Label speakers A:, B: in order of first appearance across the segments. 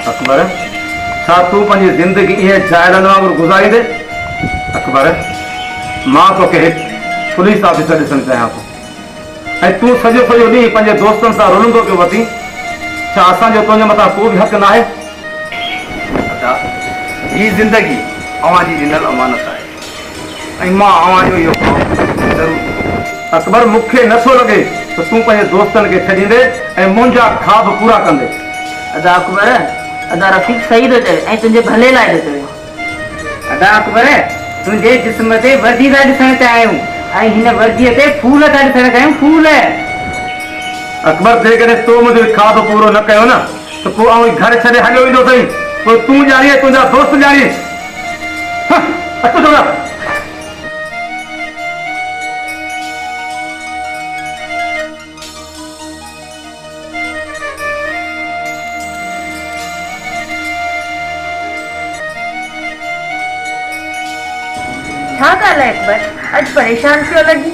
A: अकबर छा तू पंहिंजी ज़िंदगी इहे जाइलनि वांगुरु गुज़ारींदे? अकबर मां तोखे हिकु पुलिस ऑफिसर ॾिसणु चाहियां थो ऐं तूं सॼो सॼो ॾींहुं पंहिंजे दोस्तनि सां रुलंदो पियो वधी। छा असांजो तुंहिंजे मथां को बि हक़ न आहे?
B: हीअ ज़िंदगी अव्हां जी ॾिनल अमानत आहे ऐं मां अव्हां जो इहो ज़रूरु।
A: अकबर मूंखे नथो लॻे त तूं पंहिंजे दोस्तनि खे छॾींदे ऐं मुंहिंजा ख़्वाब पूरा कंदे।
C: अदा अकबर अदा रफ़ीक सही थो चए ऐं तुंहिंजे भले लाइ थो चवे। अदा अकबर तुंहिंजे जिस्म ते वर्दी था ॾिसणु चाहियूं ऐं हिन वर्दीअ ते फूल था ॾिसणु चाहियूं, फूल।
A: अकबर जेकॾहिं तो मुंहिंजो ख़्वाब पूरो न कयो न त पोइ आउं घर छॾे हलियो वेंदो अथई। पोइ तूं ॼाणीअ तुंहिंजा दोस्त ॼाणीअ। अचो थोरा
C: छा ॻाल्हि आहे अकबर, अॼु परेशान पियो लॻी?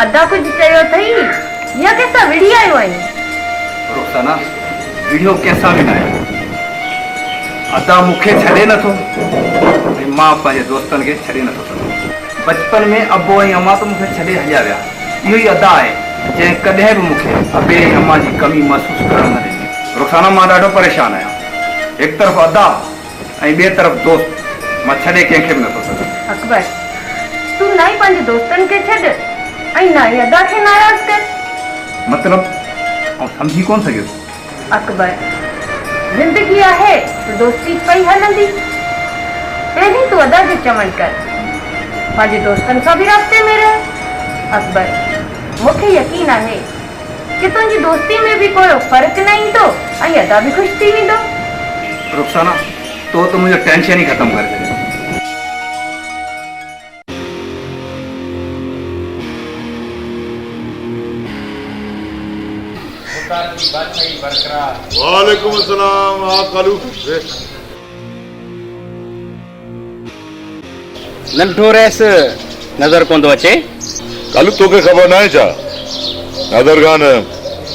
C: अदा कुझु चयो अथई या कंहिंसां विड़ी आयो आहीं?
B: रुख़साना विड़ियो कंहिंसां बि न आहे। अदा मूंखे छॾे नथो ऐं मां पंहिंजे दोस्तनि खे छॾे नथो सघां। बचपन में अबो ऐं अम्मा त मूंखे छॾे हलिया विया। इहो ई अदा आहे जंहिं कॾहिं बि मूंखे अबे ऐं अम्मा जी कमी महसूसु करणु न ॾिनी। रुख़साना मां ॾाढो परेशान आहियां। हिकु तरफ़ अदा ऐं ॿिए तरफ़ दोस्त, मां छॾे कंहिंखे बि नथो सघां।
C: अकबर तूं ना ई पंहिंजे दोस्तनि खे छॾ ऐं ना ई अदा खे नाराज़ कर।
B: मतिलब ऐं सम्झी कोन सघियुसि।
C: अकबर ज़िंदगी आहे त दोस्ती पई हलंदी। पहिरीं तूं अदा खे चवणु कर, पंहिंजे दोस्तनि सां बि राब्ते में रह। अकबर मूंखे यकीन आहे कि तुंहिंजी दोस्ती में बि कोई फ़र्क़ु न ईंदो ऐं अदा बि ख़ुशि थी वेंदो।
B: रुख़साना तो मुंहिंजो टेंशन ई ख़तमु करे छॾियो।
D: वालेकुम अस्सलाम। कालू
E: नंढो रहिस नज़र कोन थो अचे।
D: कालू तोखे ख़बर न आहे छा? नादर खान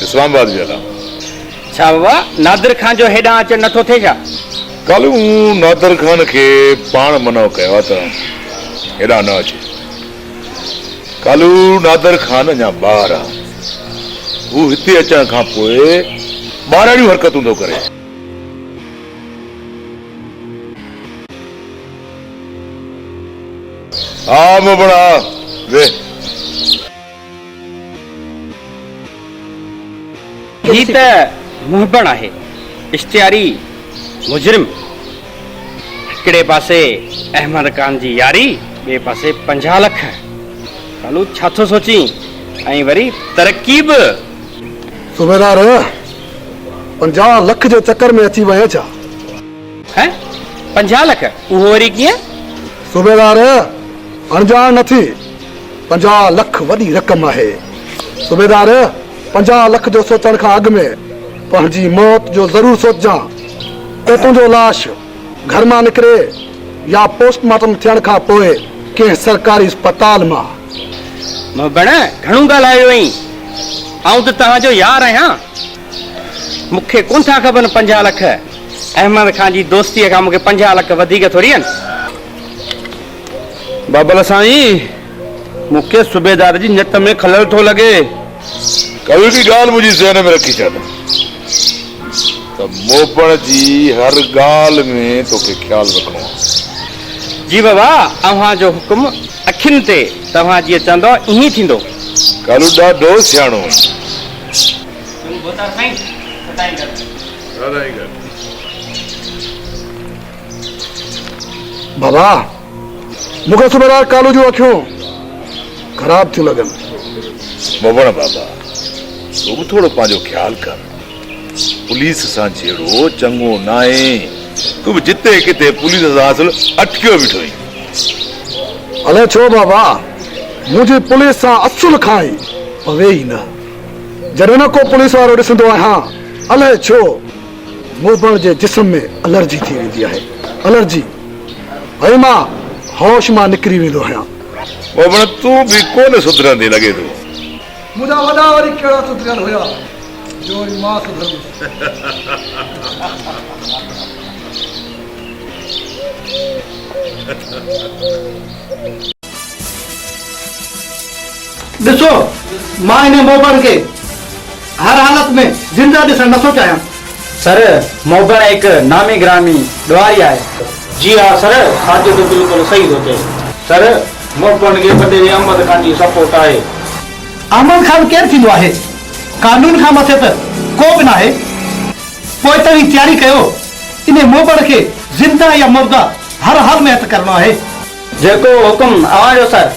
D: इस्लामाबाद वियल आहे।
E: छा बाबा नादिर खान जो हेॾां अचणु नथो थिए छा?
D: कालू नादर खान खे पाण मना कयो आहे त हेॾां न अचे। कालू नादर खान अञा ॿार आहे। हू हिते अचण खां पोइ ॿारहड़ियूं हरकतूं थो करे। हा मोबड़ा वे
E: ही त मुहबण आहे, इश्तियारी मुजरिम। हिकिड़े पासे अहमद खान जी यारी, ॿिए पासे 50 लख। कालू छा थो सोची? ऐं वरी तरक़ी बि।
F: सूबेदार 50 लख जे चक्कर में अची वया छा?
E: हैं 50 लख? उहो वरी कीअं?
F: सूबेदार अणजान नथी, 50 लख वॾी रक़म आहे। सूबेदार 50 लख जो सोचण खां अॻु में पंहिंजी मौत जो ज़रूर सोचजां। त तुंहिंजो लाश घर मां निकिरे या पोस्टमार्टम थियण खां पोइ कंहिं सरकारी अस्पताल मां।
E: मुहबण घणो ॻाल्हायो आई। आऊं त तव्हांजो यार आहियां। मूंखे कोन था ख़बर 50 लख। अहमद खान जी दोस्तीअ खां मूंखे 50 लख वधीक थोरी आहिनि।
A: बाबल साईं, मूंखे सूबेदार जी नियत में खलल थो लॻे।
D: कभी भी ॻाल्हि मुंहिंजी ज़हन में रखी छॾ त मोपण जी हर ॻाल्हि में तोखे ख़्यालु रखणो आहे।
E: जी बाबा, अव्हां जो हुकुम अखियुनि ते। तव्हां जीअं चवंदो ईअं थींदो।
D: कालू ॾाढो सियाणो
F: बाबा, मूंखे सूबेदार कालू जूं अखियूं ख़राब थियूं लॻनि।
D: मोबण बाबा, तूं बि थोरो पंहिंजो ख़्यालु कर। पुलिस सां जहिड़ो चङो न आहे। तूं बि जिते किथे पुलिस सां असुल अटकियो बीठो आहीं।
F: अलाए छो बाबा, मुंहिंजी पुलिस सां असुल खां ई पवे ई न। जॾहिं न को पुलिस वारो ॾिसंदो आहियां, अलाए छो मोबण जे जिस्म में एलर्जी थी वेंदी आहे। एलर्जी ऐं मां होश मां निकिरी वेंदो आहियां।
D: मोबण तूं बि कोन सुधरंदे लॻे थो।
F: मुंहिंजा वॾा वरी कहिड़ा सुधरियल हुया जो वरी मां सुधरंदुसि।
G: ॾिसो, मां हिन मोबण खे हर हालत में जिंदा ॾिसण नथो चाहियां।
E: सर, मोबण हिकु नामी ग्रामी ॾुआरी आहे।
G: जी हाँ सर, साजिद तो बिल्कुल सही थो चए।
E: सर, मोबण खे वॾे अहमद खान जी सपोर्ट आहे।
G: अहमद खान केरु थींदो आहे? कानून खां मथे त को बि न आहे। पोइ तव्हां तयारी कयो, इन मोबण खे ज़िंदा या मुर्दा हर हाल में हथ करणो आहे।
E: जेको हुकुम अव्हां सर।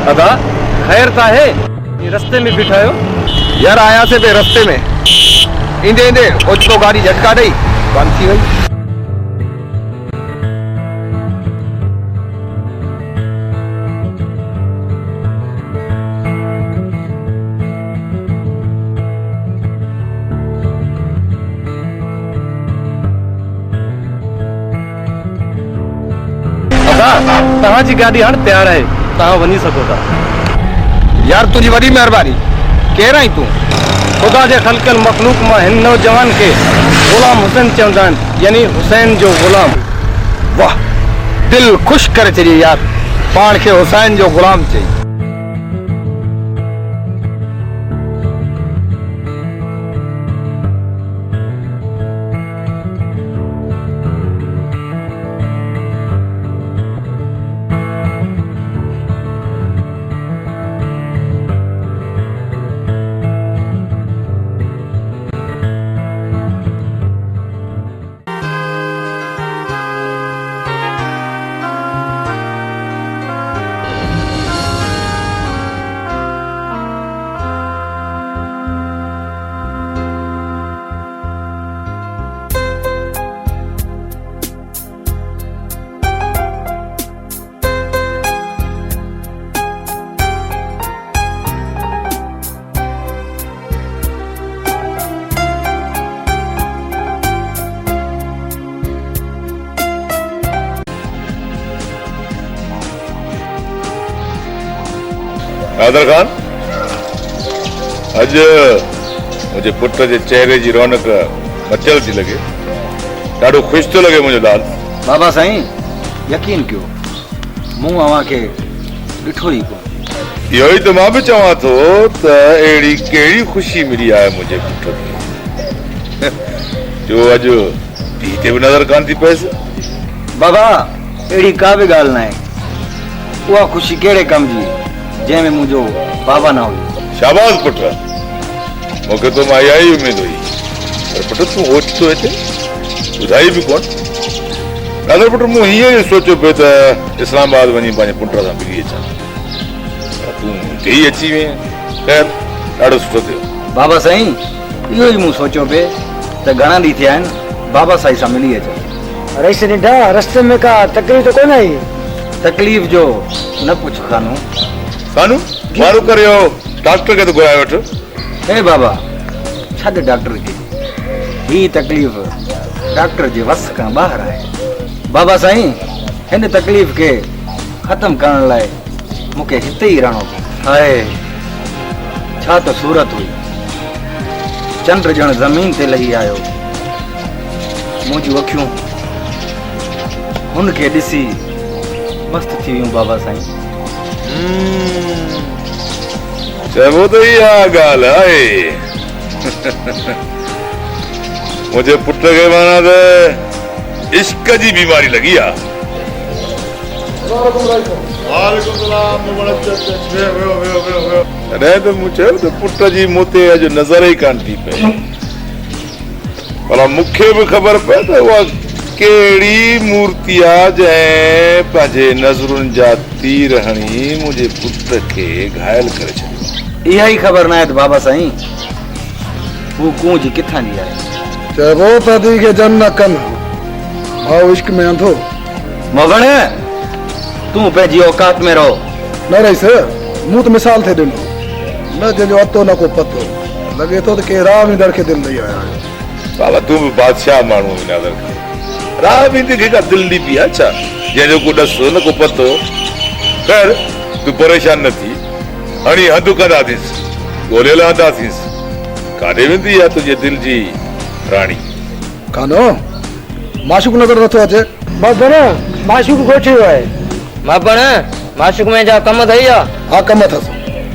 B: दादा खैर ता है? ये रस्ते में बीठा हो यार? आया से बे रस्ते में इंदे इंदे ओचतो गाड़ी झटका दई बंद थी गई।
A: तव्हांजी गाॾी हाणे तयारु आहे, तव्हां वञी सघो था।
B: यार तुझी वॾी महिरबानी। केरु आहीं तूं?
A: ख़ुदा जे ख़ल्क़ल मख़लूक मां हिन नौजवान खे ग़ुलाम हुसैन चवंदा आहिनि, यानी हुसैन जो ग़ुलाम।
B: वाह, दिल ख़ुशि करे छॾी यार, पाण खे हुसैन जो ग़ुलाम चई।
D: नादर खान, अज मुझे पुट के चेहरे की रौनक मचल थी लगे, ॾाढो खुश तो लगे मुझे लाल।
B: बाबा साईं, यकीन कयो, मूं अवां खे ॾिठो ई कोन।
D: इहो ई तो मां भी चवां थो त अहिड़ी कहिड़ी खुशी मिली आहे मुझे पुट खे, जो अज धी ते भी नज़र कान थी पएसि।
B: बाबा, अहिड़ी का बि ॻाल्हि न आहे। उहा ख़ुशी कहिड़े कम जी जंहिंमें मुंहिंजो बाबा न हुई।
D: शाबाश पुट, मूंखे तो मां इहा ई उमेद हुई, पर पुट तूं ओचितो हिते ॿुधाई बि कोन। नादर पुट, मूं हीअं ई सोचियो पियो त इस्लामाबाद वञी पंहिंजे पुट सां मिली अचां, पर तूं हिते ई अची वई। ख़ैर, ॾाढो सुठो थियो।
B: बाबा साईं, इहो ई मूं सोचियो पिए त घणा ॾींहं थिया आहिनि बाबा साईं सां मिली अचां।
G: रईस ॾिठा रस्ते में का तकलीफ़ तो कोन आई?
B: तकलीफ़ जो न पुछ खानू।
D: कानू मारू करे डॉक्टर के तो घुराए वठ।
B: हे बाबा, छॾ डॉक्टर खे, ही तकलीफ़ डॉक्टर जे वस खां ॿाहिरि आहे। बाबा साईं, हिन तकलीफ़ खे ख़तम करण लाइ मूंखे हिते ई रहणो पयो। हाय, छा त सूरत हुई, चंड ॼण ज़मीन ते लही आयो। मुंहिंजूं अखियूं हुनखे ॾिसी मस्त थी वियूं। बाबा साईं,
D: चइबो त इहा ॻाल्हि आहे। मुंहिंजे पुट खे माना त इश्क जी बीमारी लॻी आहे। तॾहिं त मूं चयो त पुट जी मूं ते अॼु नज़र ई कान थी पए, भला मूंखे बि ख़बर पए त उहा कहिड़ी मूर्ति आहे जंहिं पंहिंजे नज़रुनि जा तीर हणी मुंहिंजे पुट खे घायल करे छॾियो।
B: इहा ई ख़बर न आहे त बाबा साईं हू कूंज किथां जी आहे।
F: चइबो त धी खे जन न कनि, भाउ इश्क में अंधो।
B: मोगण, तूं पंहिंजी औकात में रहो।
F: न रहीस, मूं त मिसाल थे ॾिनो, न जंहिंजो अतो न को पतो, लॻे थो त के राह ईंदड़ खे दिलि ॾेई आया आहियो।
D: बाबा, तूं बि बादशाह माण्हू आहीं नादर खान। राह बि खे का दिलि ॾी पई आहे छा, जंहिंजो को ॾस न को पतो। ख़ैर, तूं परेशान न थी, हाणे हंधु कंदासींसि, ॻोल्हे लहंदासींसि। काॾे वेंदी आहे तुंहिंजे दिलि जी राणी?
F: कानो माशूक नज़र नथो अचे।
G: बाबा माशूक गोठियो आहे।
H: मां माशूक में जा कम अथई या?
F: हा, कम अथसि।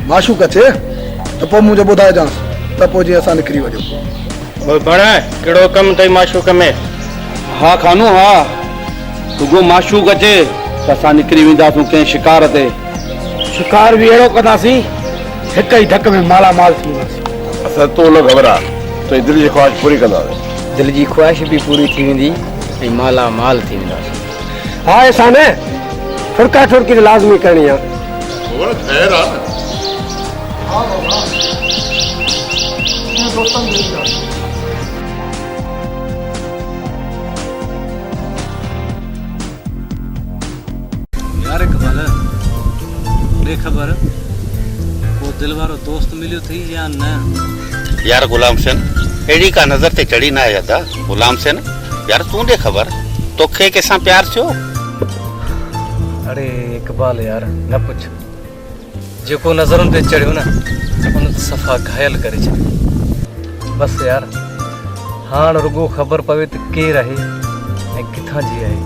F: माशूक अचे त पोइ मुंहिंजो ॿुधाइजांसि, त पोइ जीअं असां निकिरी वञूं।
E: भेण, कहिड़ो कमु अथई माशूक में?
A: हा खानू, हा, रुगो माशूक अचे त असां निकिरी वेंदासीं कंहिं शिकार ते।
G: शिकार बि अहिड़ो कंदासीं, हिक ई धक में मालामाल थी वेंदासीं।
D: असां तो न ख़बर आहे, तुंहिंजी दिलि जी ख़्वाहिश पूरी कंदासीं।
H: दिल जी ख़्वाहिश भी पूरी थी वेंदी ऐं माला माल थी वेंदासीं।
G: हा, ऐसा न फुड़का ठुड़की तो लाज़मी करनी है।
D: ख़ैर आहे न।
I: यार इकबाल, बेखबर वो दिल वारो दोस्त मिलियो थी या न?
J: यार गुलाम सेन, एड़ी का नजर ते चढ़ी ना है दा गुलाम सेन। यार तू दे खबर तोखे कैसा प्यार थियो?
I: अरे इकबाल यार न पुछ जेको नज़रुनि ते चढ़ियो न उन सफ़ा घायल करे छॾियो। बस यार हाणे रुगो ख़बर पवे त केरु आहे ऐं किथां जी आहे।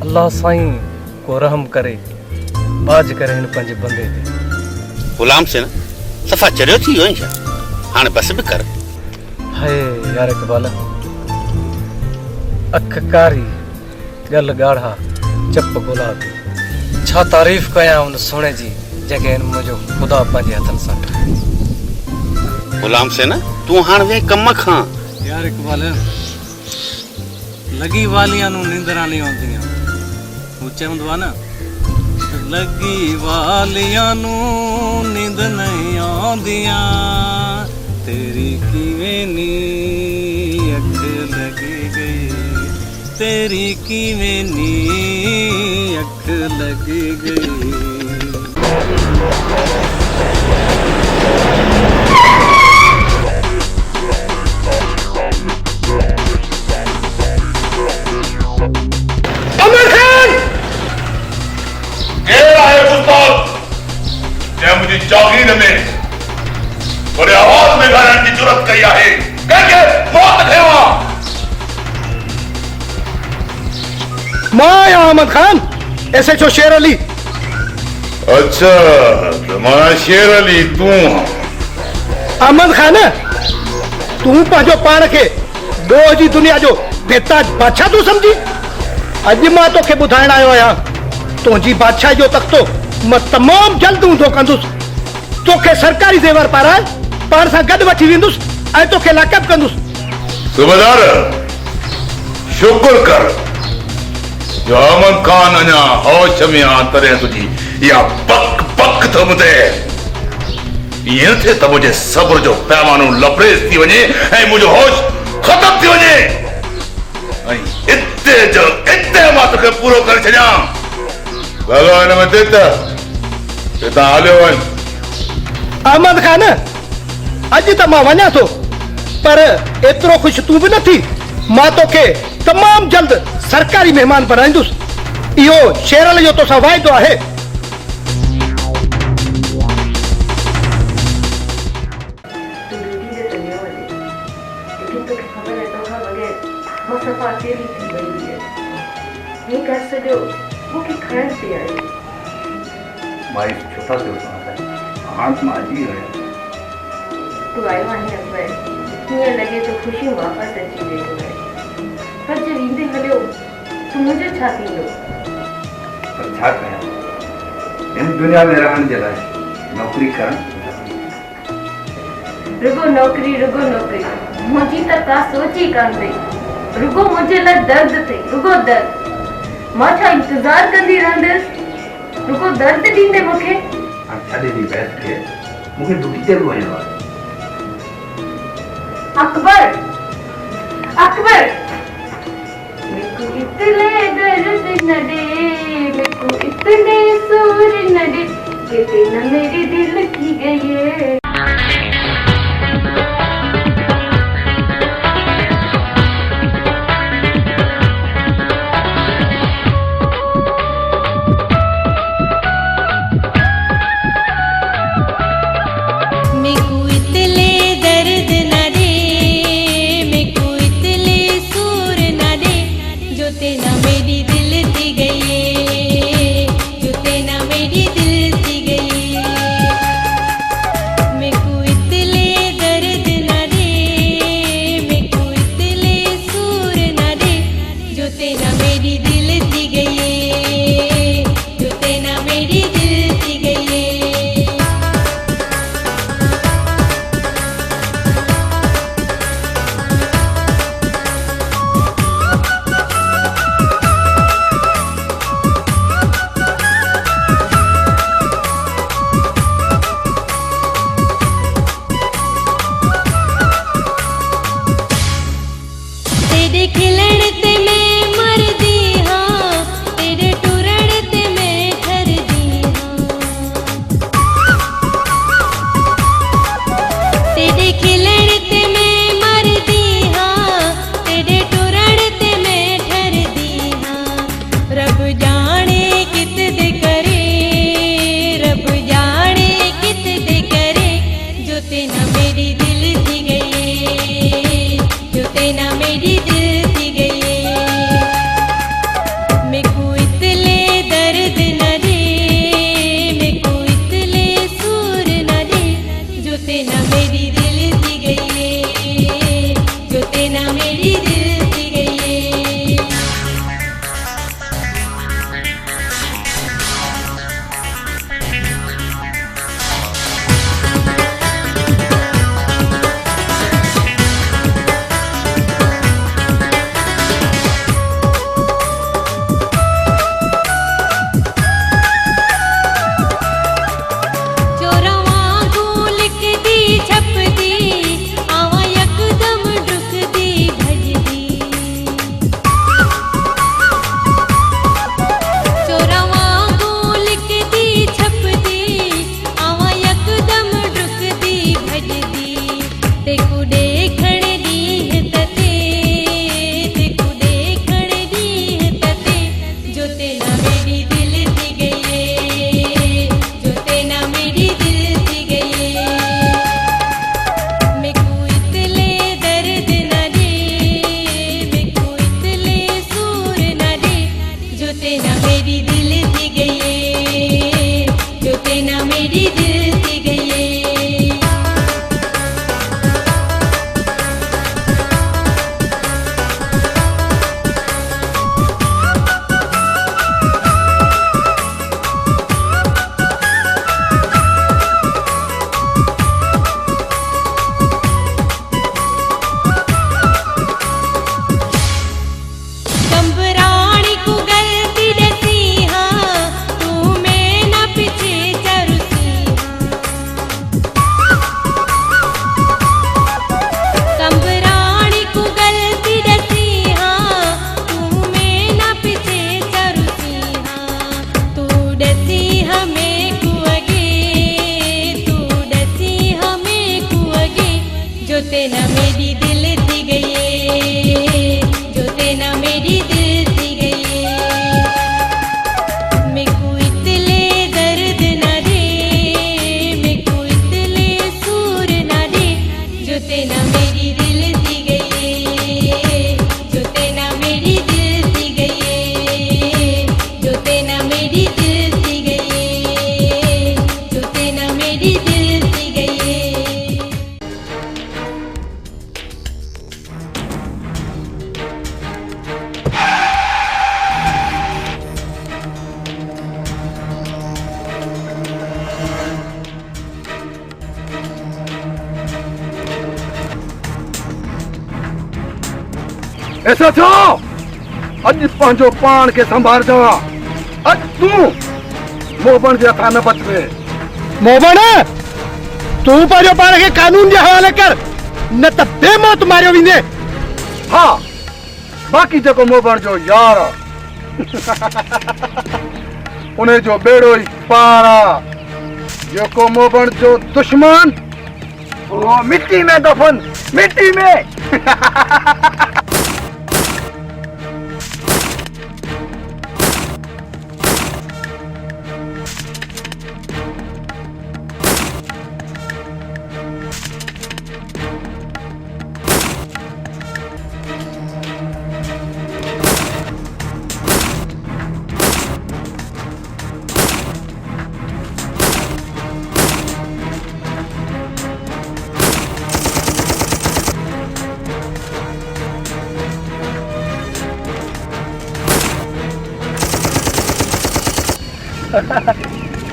I: अल्लाह साईं को रहम करे बाज करे हिन पंहिंजे बंदे ते।
J: गुलाम से न सफ़ा चरियो थी वियो छा? हाणे बस बि कर।
I: हाय यार इकबाल, अख कारी गल ॻाढ़ा चप गुलाबी, छा तारीफ़ कयां उन सोने जी जंहिंखे हिन मुंहिंजो ख़ुदा पंहिंजे हथनि सां ठाही।
J: गुलाम से न तूं हाणे वे कम खां।
I: यार इकबाल, लगी वालियां नूं निंदरां नहीं आउंदियां। हू चवंदो आहे न, लगी वालियां नूं निंद नहीं आउंदियां, तेरी किवें नी अख लगी गई, तेरी किवें नी अख लगी गई।
D: मुझे जागीर में बड़े आवाज में गाने की जरूरत कई है कहके मौत देवा।
G: मैं अहमद खान SHO शेर अली।
D: अच्छा तुम्हारा शेर अली तू
G: अहमद खान तू पंहिंजो पाण खे ॾोह जी दुनिया जो बेताज बादशाह तूं सम्झी। अॼु मां तोखे ॿुधाइण आयो आहियां तुंहिंजी बादशाह जो तख़्तो मां तमामु जल्द ऊंधो कंदुसि। तोखे सरकारी ज़ेवर पाराए पाण सां गॾु वठी वेंदुसि ऐं तोखे लाक़ब कंदुसि।
D: सूबेदार शुक्र कर जो अहमद खान अञा होश में आ तॾहिं तुंहिंजी इहा पक पक थो ॿुधे। ईअं थिए त मुंहिंजे सब्र जो पैमानो लबरेज़ थी वञे ऐं मुंहिंजो होश ख़तम थी वञे ऐं इते मां तोखे पूरो करे छॾियां। भलो हिन में ते तव्हां हलियो वञ।
G: अहमद खान अॼु त मां वञा थो, पर एतिरो ख़ुशि तूं बि न थी। मां तोखे तमामु जल्द सरकारी महिमान बनाईंदुसि। इहो शेरल जो तोसां वाइदो आहे।
B: भाई छोटा से हाथ में अजी गया।
C: तू आयो आहे अकबर, हीअं लॻे तो ख़ुशी वापसि अची वेंदो आहे, पर जब ईंदे हलियो तू मुंहिंजो छा थींदो?
B: पर छा कयां, हिन दुनिया में रहण जे लाइ नौकरी करण।
C: रुगो नौकरी मुंहिंजी त का सोच ई कान अथई। रुगो मुंहिंजे लाइ दर्द अथई, रुगो दर्द। मां छा इंतज़ार कंदी रहंदसि? रुगो दर्द ॾींदे मूंखे।
B: छॾे ॾी बहस खे, मूंखे दुखी ते बि वञिणो आहे।
C: अकबर मेको इतने दर्द न दे, मेको इतने सूर न दे कि तेना मेरे दिल की गई है।
F: ऐसा छो अज पंहिंजो पान के संभाल जा। अज तू मोबन जे हथा न बचवे।
G: मोबन तू पंहिंजो पाण खे कानून जे हवाले कर, न त बेमौत मारियो वेंदे।
F: हाँ, बाक़ी जेको मोबन जो यार उन्हें जो बेड़ो ही पारा, जेको मोबन जो दुश्मन वो मिट्टी में दफन, मिट्टी में।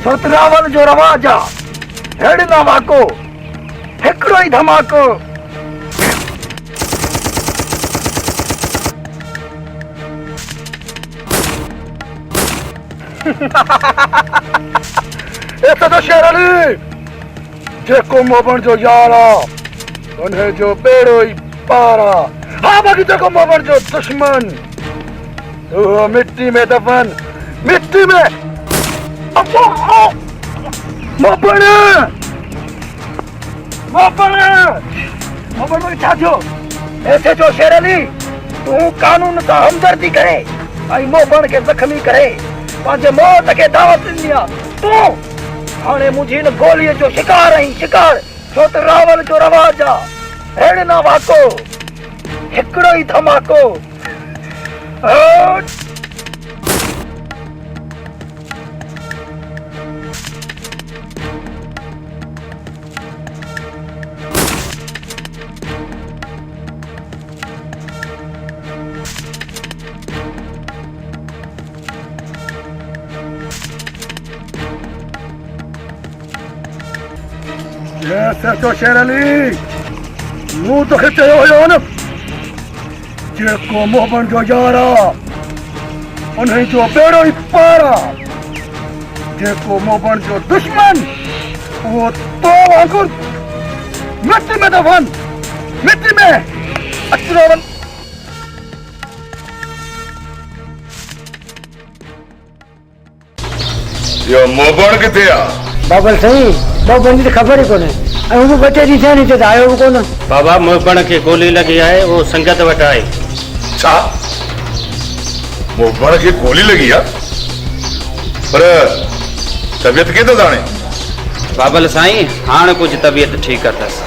F: सतरावल जो रवाज आ, हेड़ना वाको, हिकड़ो ही धमाको। ऐसा तो शेर अली, जेको मोबन जो यारा, उन्हें जो बेड़ो ही पारा। हाँ, बाकी जेको मोबन जो दुश्मन, तो मिट्टी में दफन, मिट्टी में। मोबन में छा थियो? ऐसे जो शेर अली, तू कानून सां हमदर्दी करे ऐं मोबन के जख्मी करे पंहिंजे मौत के दावत ॾिनी आहे। तू हाणे मुंहिंजी हिन गोलीअ जो शिकार आहीं, शिकार। छो त रावल जो रवाज आहे, हेड़ना वाको, हिकड़ो ही धमाको। तो शेर अली, मुंह तो चयो हुयो न, जेको मोबन जो यारा, उन्हें जो बेड़ो ही पारा, जेको मोबन जो दुश्मन, वो तो वांगुर मिट्टी में दफन, मिट्टी में। अचरोवन
D: यो मोबन किथे आ?
H: बाबल सही मोबन जी खबर ही कोने, ऐं बचे ॾींहं थिया नी त आयो बि कोन। बाबा मोबन खे गोली लगी आहे, वो संगत वटि आहे।
D: छा मोबन खे गोली लगी आ? पर तबियत के तो जाने?
E: बाबल साईं हाणे कुछ तबियत ठीक अथस।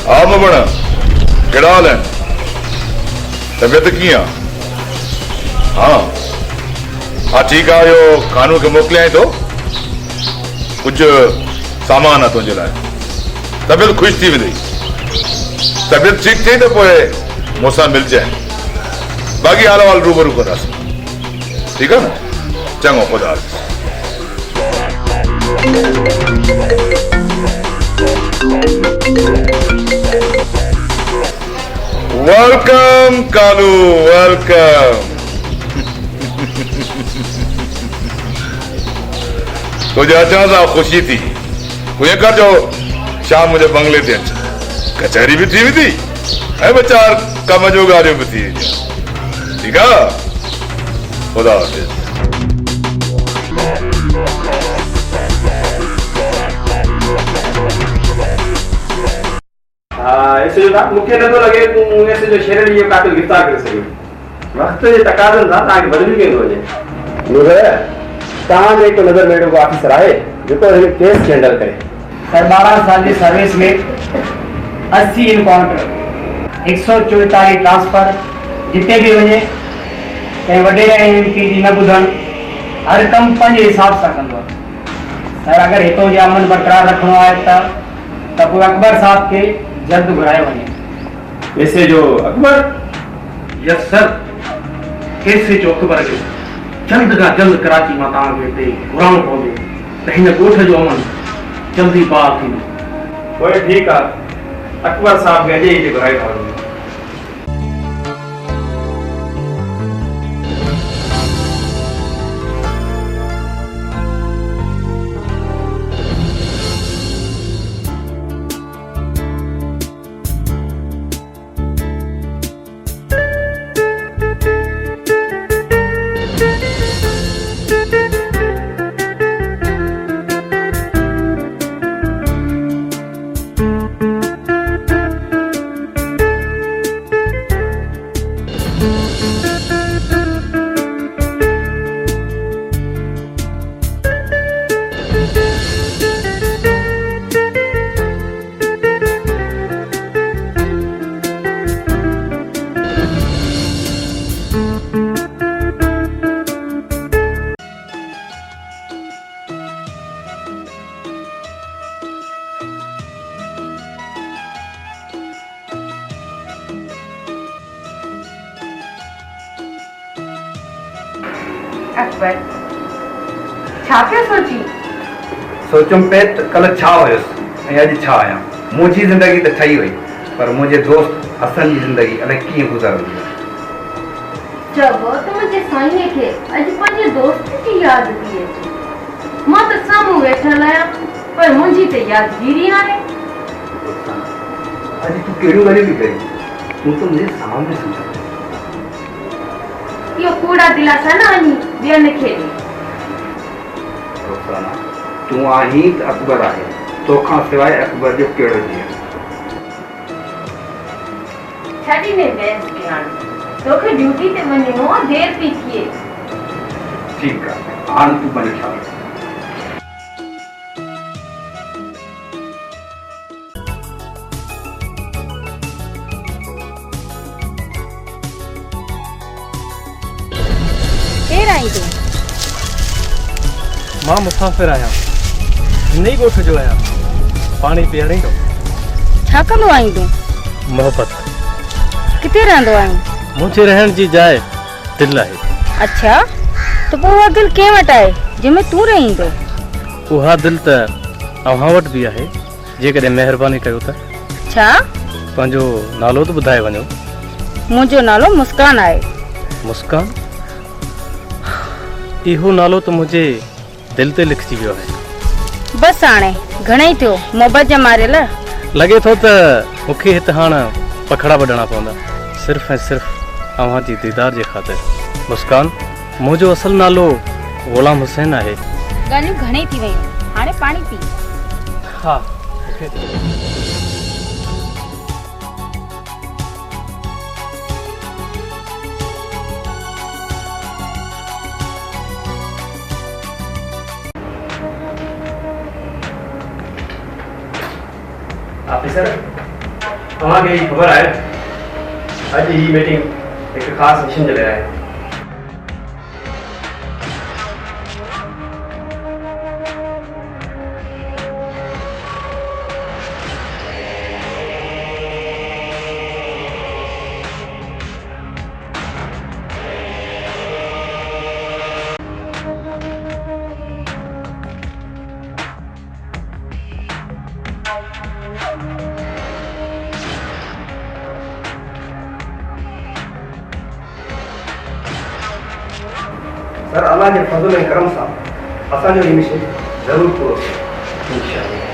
D: हाँ मोबन, केड़ा हाल है? तबियत कीअं? हाँ हाँ ठीक है। यो कानू के मोकिलियाई तो कुछ सामान आहे तुंहिंजे लाइ। तबियत खुश थी वेंदी। तबियत ठीक थी तो पोइ मूंसां मिलजांइ, बाक़ी हाल वाल रूबरू कंदासीं। ठीक है ना? चङो, ख़ुदा हाफ़िज़। वेलकम कालू, वेलकम। तुझे अचां सां ख़ुशी थी। तूं ईअं कर जो शाम मुंहिंजे बंगले ते अच, कचहरी भी थी वेंदी ऐं ॿ चार कम जो ॻाल्हियूं भी थी वेंदियूं। ठीकु आहे? ख़ुदा हाफ़िज़।
A: ऐसे जो मूंखे नथो लॻे तूं ऐसे जो शेर अली जो कातिल गिरफ़्तार करे सघे। वक़्त जे तक़ाज़नि सां तव्हांखे बदिली वेंदो वञे। नूर, तव्हांजे हिकु नज़र में अहिड़ो ऑफिसर आहे जेको हिन केस खे हैंडल करे।
H: 12 साल जी सर्विस में 80 इनकाउंटर, 144 ट्रांसफर, जिते भी वञे कंहिं वॾेरे ऐं एमपी जी न ॿुधणु, हर कमु पंहिंजे हिसाब सां कंदो आहे। सर अगरि हितों जो अमन बरक़रार रखिणो आहे त पोइ अकबर साहब खे जल्द घुराए वञे।
A: ऐसे जो अकबर?
G: यस सर, कैसे जो अकबर जो
A: जल्द खां जल्द कराची मां तव्हांखे हिते घुराइणो पवंदो त हिन ॻोठ जो अमन जल्दी पार थींदो।
B: पोइ ठीकु आहे, अकबर साहब खे अॼु ई घुराए था वञूं।
C: अकबर छा पियो सोची?
B: सोचुम पे त कल छा हुयुसि ऐं अॼु छा आहियां। मुंहिंजी ज़िंदगी त ठही वई, पर मुंहिंजे दोस्त हसन जी ज़िंदगी अलाए कीअं गुज़रंदी आहे।
C: चवो त मुंहिंजे साईंअ खे अॼु पंहिंजे दोस्त जी यादि थी अचे। मां त साम्हूं वेठल आहियां, पर मुंहिंजी त यादगिरी आहे।
B: अॼु तूं कहिड़ियूं ॻाल्हियूं थी करीं? तूं त मुंहिंजे सामने सम्झ।
C: इहो कूड़ा दिलासा न वञी ॿियनि खे ॾे।
B: रोज़ाना तूं आहीं त अकबर आहे, तोखां सवाइ अकबर जो कहिड़ो जीअं।
C: छॾी ने बहस कई हाणे, तोखे ड्यूटी ते वञिणो आहे, देरि पई थिए।
B: ठीकु आहे, हाणे तूं भले छा
C: केरु आई तूं?
I: मां मुसाफ़िर आहियां, नई ॻोठ जो आहियां, पाणी पीआरींदो।
C: छा कंदो आहीं तूं?
I: मोहबत
C: किथे रहंदो आहीं?
I: मुंहिंजे रहण जी जाइ दिलि आहे।
C: अच्छा, त पोइ उहा दिलि कंहिं वटि आहे जंहिंमें तूं रहींदो?
I: उहा दिलि त अव्हां वटि बि आहे, जेकॾहिं महिरबानी कयो त।
C: छा?
I: पंहिंजो नालो त ॿुधाए वञो।
C: मुंहिंजो नालो मुस्कान आहे।
I: मुस्कान? इहो नालो त मुंहिंजे दिलि ते लिखिजी वियो आहे।
C: बसि हाणे घणेई थियो मोहबत जा मारियल।
I: लॻे थो त मूंखे हिते हाणे पखड़ा वढणा पवंदा, सिर्फ़ु ऐं सिर्फ़ु अव्हां जी दीदार जे ख़ातिर। मुस्कान, मुंहिंजो असुलु नालो ग़ुलाम हुसैन आहे।
C: ॻाल्हियूं घणेई थी वयूं, हाणे पाणी पी।
I: हा,
A: ऑफिसर, तव्हांखे ही ख़बर आहे अॼु ही मीटिंग हिकु ख़ासि मिशन जे लाइ आहे। सर, अल्लाह के फज़ल ऐं करम सां असांजो ही मिशन ज़रूरु पूरो थिए, इंशाअल्लाह।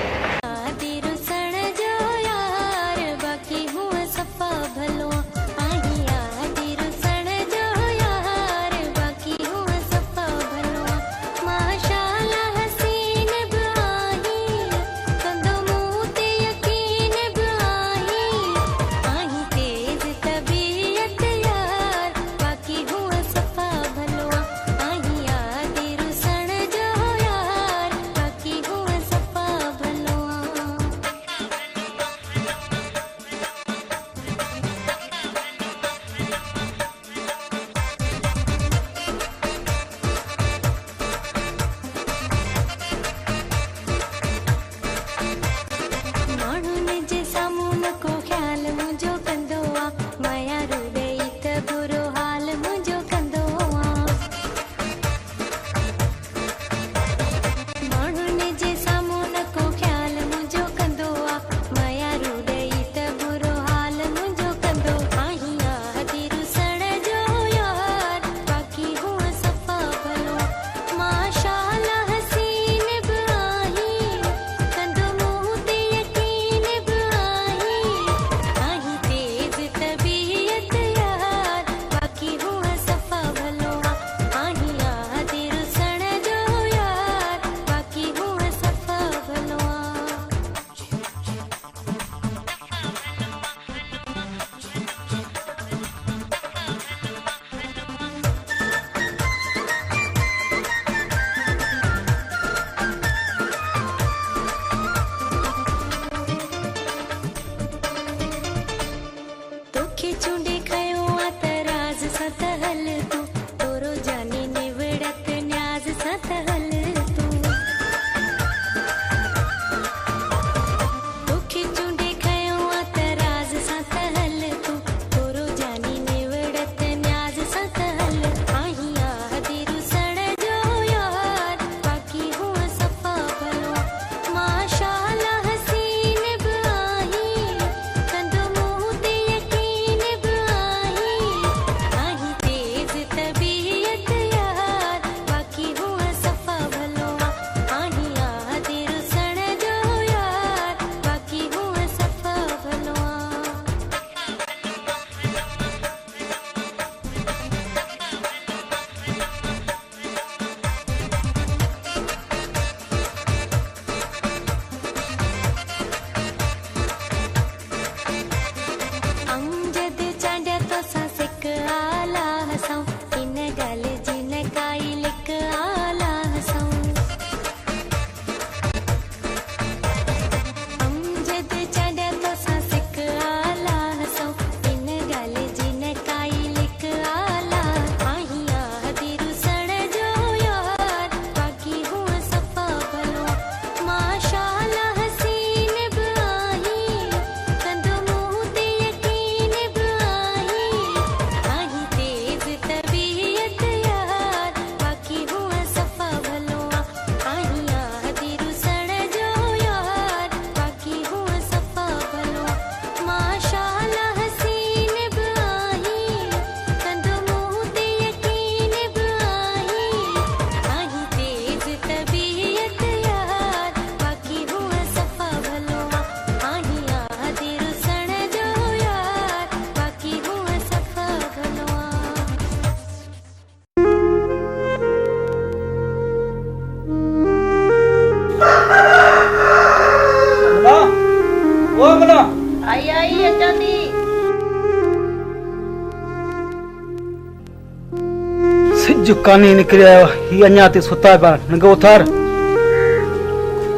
G: सिज कानी निकरिया ही अञा ते सुता पिया नंगे उथार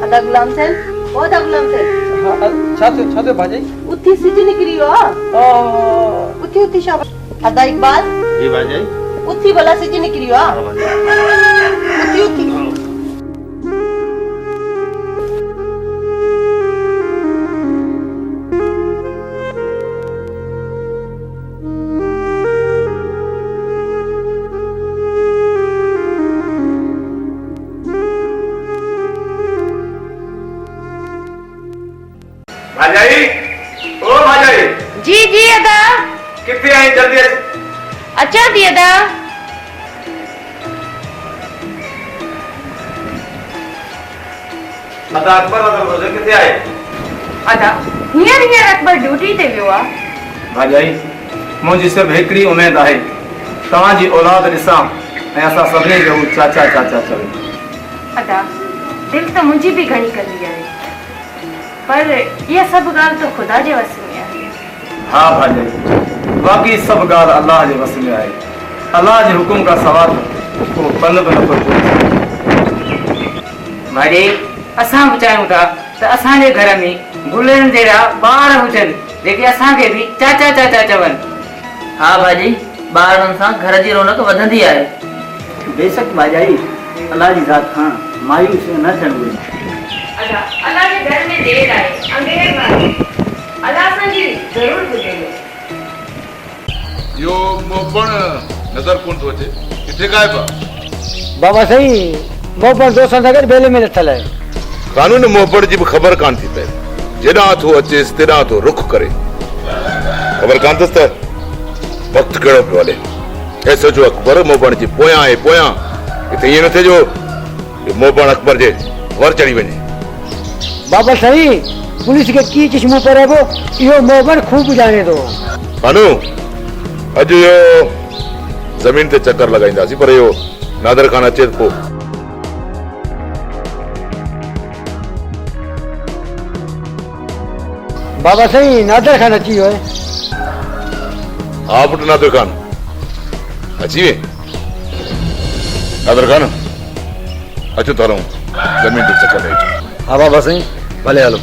C: अदा गुलाम सेन ओ अदा गुलाम सेन
I: छा भाई
C: उथी सिज निकरी वा उथी शाबाश अदा इकबाल
J: जी भाई
C: उथी भला सिज निकरी वा उथी
A: भाजाई ओ भाजाई
C: जी अदा
A: कितने आई जल्दी
C: अच्छा दी अदा
A: अदा अकबर रोजे कितने आए
C: अदा हियर अकबर ड्यूटी ते वियो आ
A: भाजाई मुझी सिर्फ हिकड़ी उम्मीद है तव्हांजी औलाद ॾिसां ऐं असां सभिनी खे हू चाचा चाचा चवे
C: अदा दिल तो मुझी भी घणी कंदी आहे पर ये सब गाल तो खुदा जे वस में आहे
A: हाँ भाजाई बाक़ी सब ॻाल्हि अल्लाह जे वस में आहे अल्लाह जे हुकुम का सवाल को पन बि नथो पहुचे
H: भाई असां बि चाहियूं था त असांजे घर में गुलनि जहिड़ा ॿार हुजनि जेके असांखे बि चाचा चाचा चवनि
K: हाँ भाजी ॿारनि सां घर जी रौनक वधंदी आहे
H: बेशक भाॼाई अल्लाह जी ज़ात खां मायूस न थियणु घुरिजे
C: अदा अल्लाह जे घर में देर आहे अंधेर में अल्लाह असांजी ज़रूर ॿुधंदो
D: यो मोपण नज़र कोन थो अचे किथे गायब आहे
G: बाबा सही मोपण दोस्तन सां गॾु बेले में लथल आहे
D: कानून मोपण जी बि ख़बर कान थी पए जेॾां थो अचेसि तेॾां थो रुख करे ख़बर कान अथसि त वक़्तु कहिड़ो पियो हले ऐं सोचो अकबर मोपण जी पोयां आहे पोयां किथे ईअं न थिए जो मोपण अकबर जे वर चढ़ी वञे
G: बाबा सही पुलिस खे की चश्मो पहिरियो इहो मोपण खूब ॼाणे थो
D: कानू अॼु इहो ज़मीन ते चक्कर लॻाईंदासीं पर इहो नादर खान अचे पोइ
G: बाबा सही नादर खान अची वियो आहे
D: हा पुटु नादर खान अची वे नादर खान अचो त हलूं ज़मीन ते चक्कर ॾेई अचूं
G: हा बाबा सही भले हलो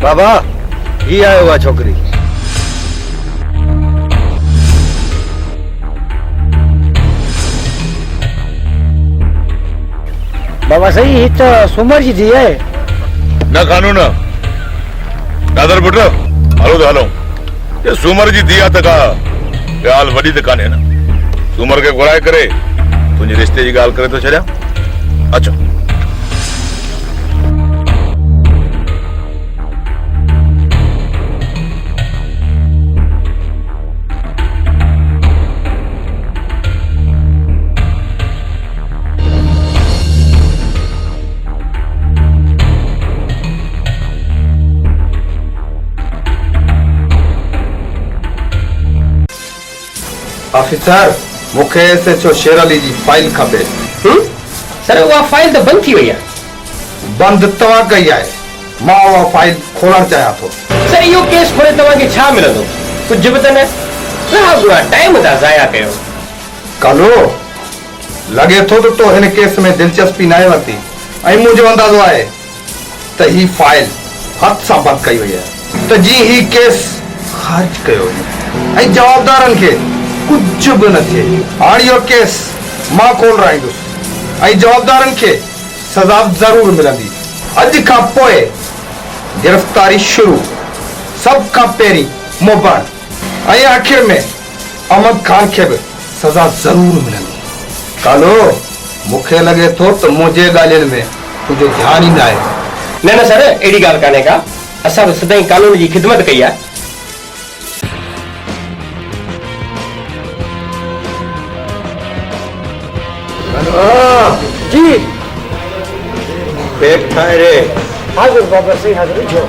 G: बाबा ही आयो आहे छोकिरी बाबा सही ही त सूमर जी धीउ आहे
D: न कानून नादर पुट हलो त हलूं ये सूमर जी धीउ आहे त का ॻाल्हि वॾी त कान्हे न सूमर खे घुराए करे तुंहिंजे रिश्ते जी ॻाल्हि करे थो छॾियां अचो
B: ऑफिसर मूंखे एसएचओ शेर अली जी फाइल खपे
E: सर उहा फाइल त बंदि थी वई आहे
B: बंदि तव्हां कई आहे मां उहा फाइल खोलणु चाहियां थो
E: सर इहो केस खोले तव्हांखे छा मिलंदो कुझु बि त न टाइम था ज़ाया कयो
B: कालो लॻे थो त तो हिन केस में दिलचस्पी न वरिती ऐं मुंहिंजो अंदाज़ो आहे त ही फाइल हथ सां बंदि कई वई आहे त जी ही केस खारिज कयो ऐं जवाबदारनि खे कुझु बि न थिए। हाणे इहो केस मां खोल राईंदुसि ऐं जवाबदारनि खे सज़ा ज़रूर मिलंदी। अॼु खां पोइ गिरफ़्तारी शुरू, सभ खां पहिरीं मोहबण ऐं आख़िर में अहमद खान खे बि सज़ा ज़रूर मिलंदी। कालो मूंखे लॻे थो त मुंहिंजे ॻाल्हियुनि में तुंहिंजो ध्यानु ई न आहे।
E: न न सर, अहिड़ी ॻाल्हि कान्हे का। असां त सदाईं कानून जी ख़िदमत कई आहे।
G: जी
E: बैग ठाहे रे।
G: हाज़िर बाबा सही हाज़िर जो।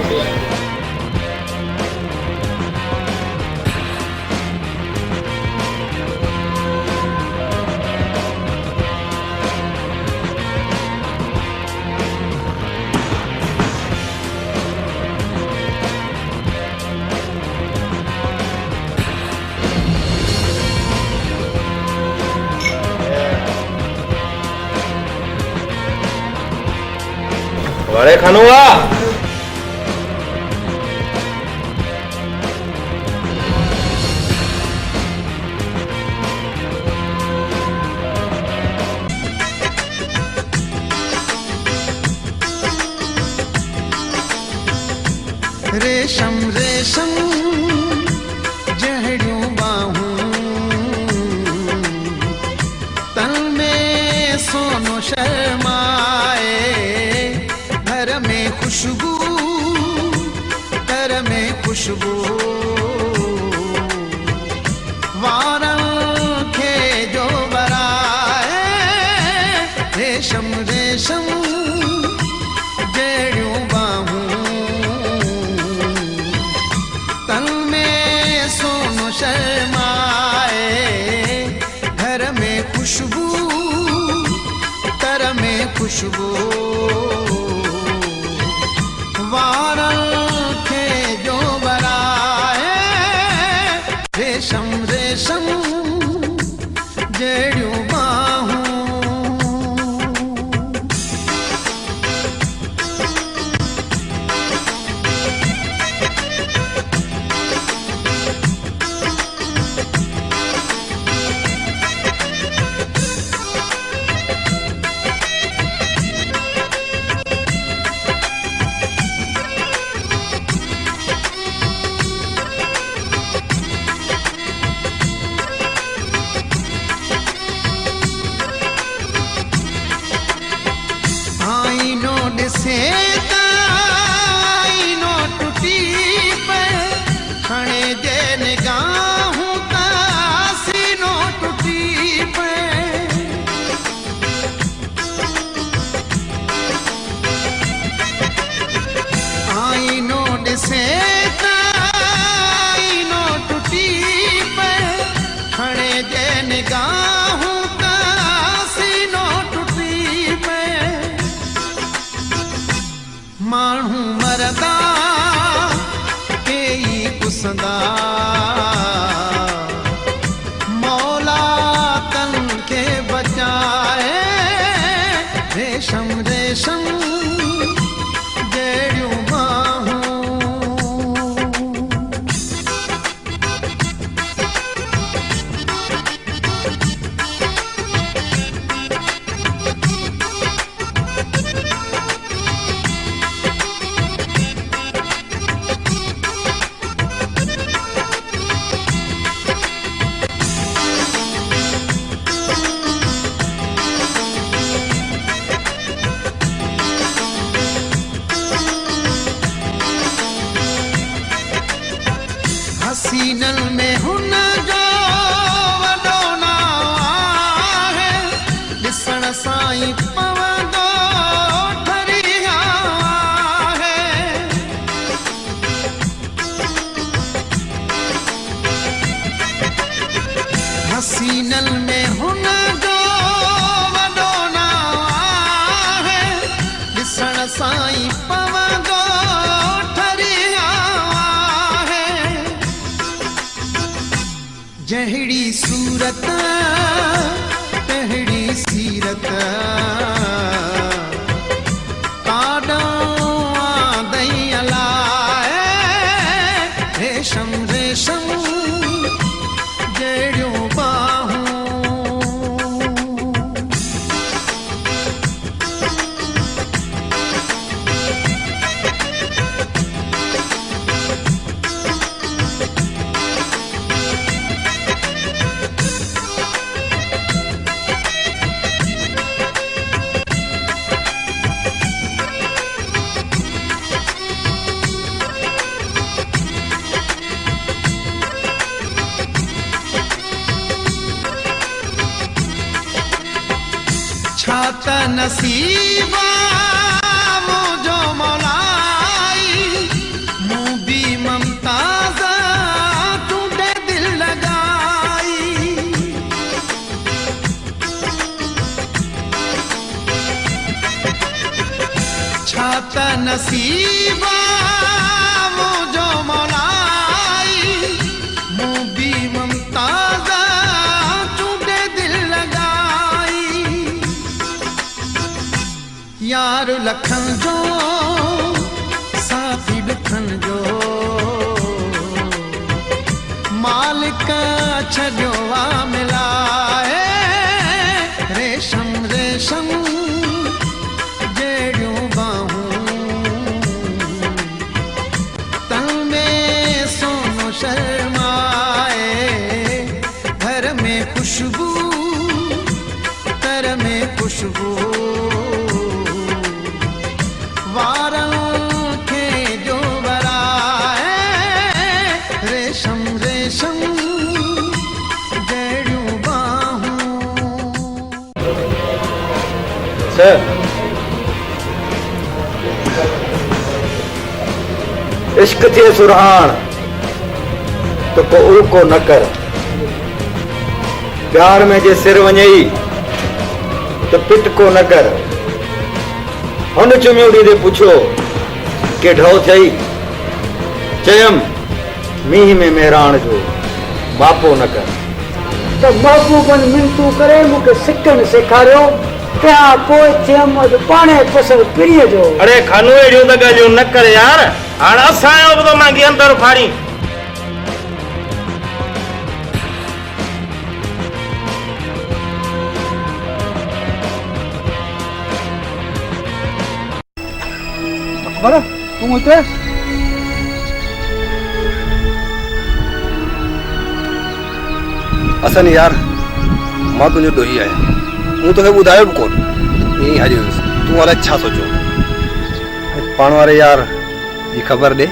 E: वारे खानुआ
L: रेशम रेशम जहड़ियों बाहूं तन में सोनो शर्माए, घर में खुशबू घर में खुशबू वारन खे जो बराए। रेशम रेशम जहड़ियों बाहूं तन में सोनो शर्माए, घर में खुशबू तर में खुशबू वारन खे जो बराए। रेशम रेशम जड़ियों बाहूं। आईनो टूटी पे खणे जे निगाहूं सीनो टूटी पे। आईनो ॾिसे आईनो टूटी पे खणे जे निगाहूं सीनो टूटी पे। माण्हू मरदा केई पुसंदा मौला तन खे बचाए। रेशम रेशम जड़ियों बाहूं। हसीनन में हुन जो वॾो नाव आहे, ॾिसण सां ई पवंदो ठरिया आहे। हसीनन में हुन जो वॾो नाव आहे, ॾिसण सां ई पवंदो ठरिया आहे। जहिड़ी सूरत तहिड़ी सीरत काॾों आंदई अलाए। रेशम रेशम जहिड़ियूं बाहूं छा त नसीबा मुंहिंजो मौलाई मूं बि ममताज़ तूंडे दिल लॻाई छा त नसीबा मुंहिंजो मौलाई मूं बि ममताज़ तूंडे दिल लॻाई यार लखन जो साथी दुखन जो मालिक छॾियो आहे मिलाए रेशम रेशम जहिड़ियूं बाहूं तन में सोनो शर्माए घर में खुशबू तर में खुशबू
A: इश्क थे सुरहान तो को ऊ को न कर प्यार में जे सिर वञई तो पिट को न कर हुन चुमियोड़ी दे पुछो के ढो थई चयम मींह में मेहरान जो मापो न कर
H: तो महबूबन मिनतू करे मूंखे सिकण सेखारियो त्या पोइ थियम अॼु पाणे पसर पिरीअ जो।
E: अरे खानू अहिड़ियूं त ॻाल्हियूं न कर यार, हाणे असांजो बि तो मांगी अंदरि फाड़ी।
F: अकबर तूं हिते?
B: असन यार मां तुंहिंजो ॾोही आहियां, मूं तोखे ॿुधायो बि कोन, ईअं ई हली वियुसि। तूं अलाए छा सोचो पाण वारे यार जी ख़बर ॾे,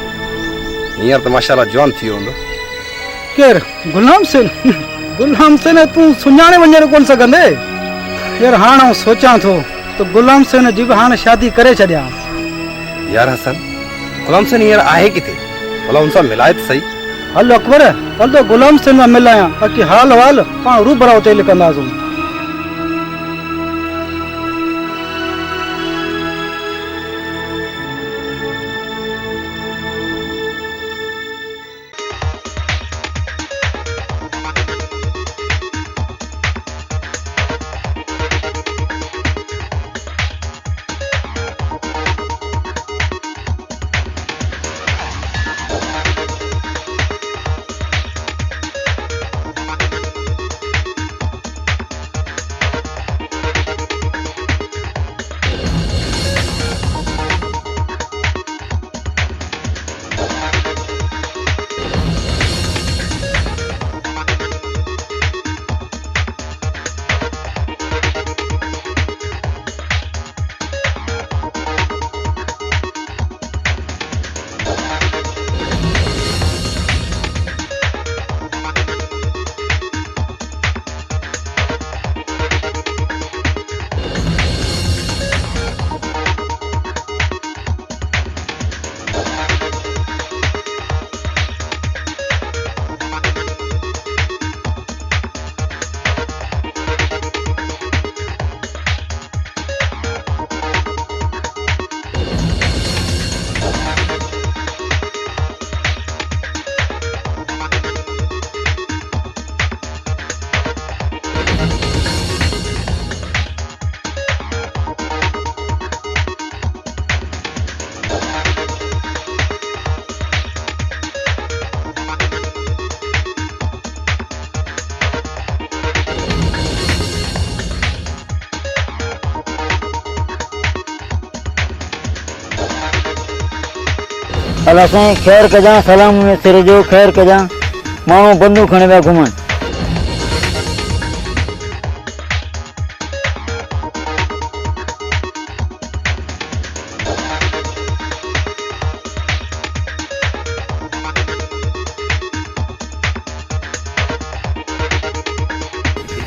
B: हींअर त माशाल्लाह जवान थी वियो हूंदो।
F: केरु? गुलाम सेन? गुलाम सेन तूं सुञाणे वञण कोन सघंदे यार। हाणे आउं सोचां थो त गुलाम सेन जी बि हाणे शादी करे छॾियां।
B: यार हसन, गुलाम सेन हींअर आहे किथे? भला हुन सां मिलाए त सही।
F: हलो अकबर, हल तो गुलाम सेन में मिलायां, बाक़ी हाल वाल पाण रूबराओ ते लिखंदासीं।
H: हल असां ख़ैर कजां, सलाम में सिर जो ख़ैर कजां, माण्हू बंदूक खणे पिया घुमनि।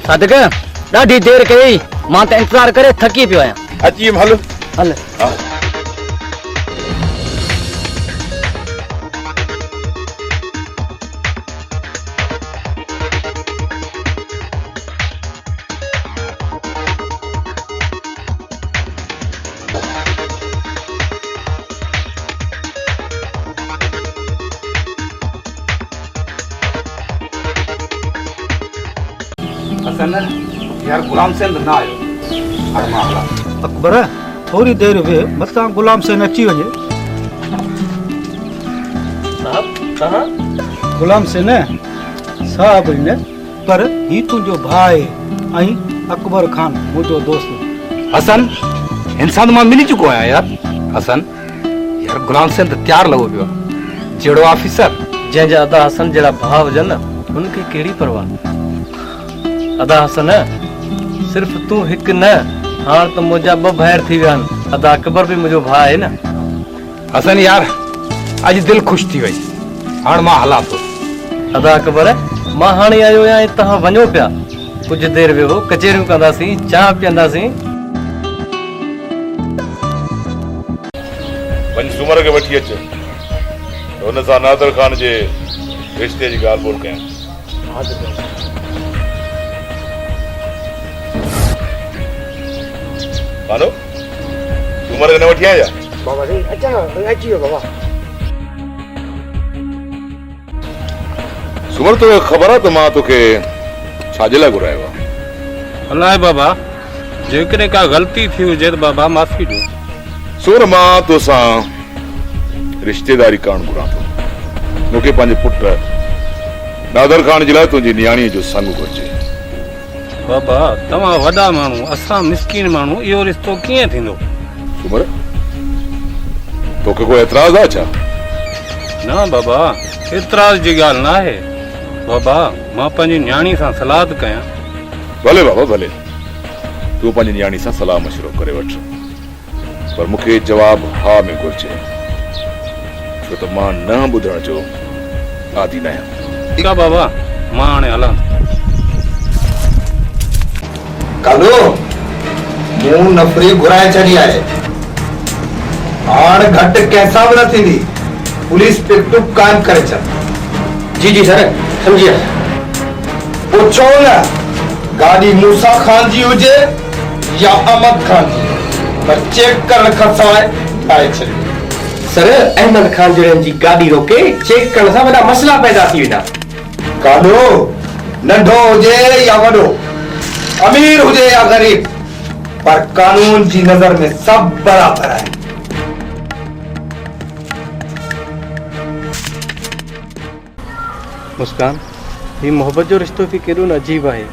H: सादिक ॾाढी देरि कई, मां त इंतज़ार करे थकी पियो आहियां।
D: अची वियुमि, हलो
H: हल
B: हसन यार गुलाम सिंध ना आयो हाणे मां हलां।
G: अकबर थोड़ी देर वे मथां गुलाम सेन अची वञे। गुलाम सेन साहब इन पर ही तुंहिंजो भाउ आहे ऐं अकबर खान मुंहिंजो दोस्त।
B: हसन इंसान मां मिली चुको आहियां यार। हसन यार गुलाम सिंध तैयार लॻो पियो आहे जहिड़ो ऑफिसर
I: जंहिंजा अदा हसन जहिड़ा भाउ हुजनि न उनखे कहिड़ी परवाह। अदा हसन सिर्फ़ तूं हिकु न, हाणे त मुंहिंजा ॿ भाइर थी विया आहिनि। अदा अकबर बि मुंहिंजो भाउ आहे न।
B: हसन यार अॼु दिलि ख़ुशि थी वई, हाणे मां हलां थो।
I: अदा अकबर मां हाणे आयो आहियां, तव्हां वञो पिया। कुझु देरि वेहो, कचेरियूं कंदासीं, चांहि पीअंदासीं।
D: वञ सूमर खे वठी अच, हुन सां नादर खान जे रिश्ते जी ॻाल्हि ॿोल कयां। मानो सूमर खे न वठी आया
H: बाबा जी अचो अची वियो बाबा।
D: सूमर तोखे ख़बर आहे त मां तोखे छाजे लाइ घुरायो आहे?
J: अलाए बाबा, जेकॾहिं का ग़लती थी हुजे त बाबा माफ़ी ॾियो।
D: सूमर मां तोसां रिश्तेदारी करणु घुरां थो। मूंखे पंहिंजे पुट नादर खान जे लाइ तुंहिंजी नियाणीअ जो संग घुरिजे।
J: बाबा तव्हां वॾा माण्हू, असां मिसकीन माण्हू, इहो रिश्तो कीअं थींदो?
D: सूमर तोखे कोई एतिराज़ आहे छा?
J: न बाबा, एतिराज़ जी ॻाल्हि न आहे। बाबा मां पंहिंजी नियाणी सां सलाह थो कयां।
D: भले बाबा भले, तूं पंहिंजी नियाणी सां सलाह मशवरो करे वठ, पर मूंखे जवाब हा में घुरिजे, छो त मां न ॿुधण जो आदी न आहियां।
J: ठीकु आहे बाबा, मां हाणे हलां।
G: कालो मूं नफ़री घुराए छॾी आहे, हाणे घटि कंहिंसां बि न थींदी। पुलिस पिकटुक कायम करे छॾ।
E: जी जी सर, समझिए।
G: पुछो न गाड़ी मूसा खान जी हुजे या अहमद खान जी, पर चेक करण खां सवाइ ठाहे छॾियो।
E: सर अहमद खान जहिड़नि जी गाॾी रोके चेक करण सां वॾा मसइला पैदा थी वेंदा।
G: कालो नंढो हुजे या वॾो, अमीर हुजे या गरीब, पर कानून जी नजर में सब बराबर है।
I: मुस्कान, ही मोहब्बत जो रिश्तो बि केॾो न अजीब आहे।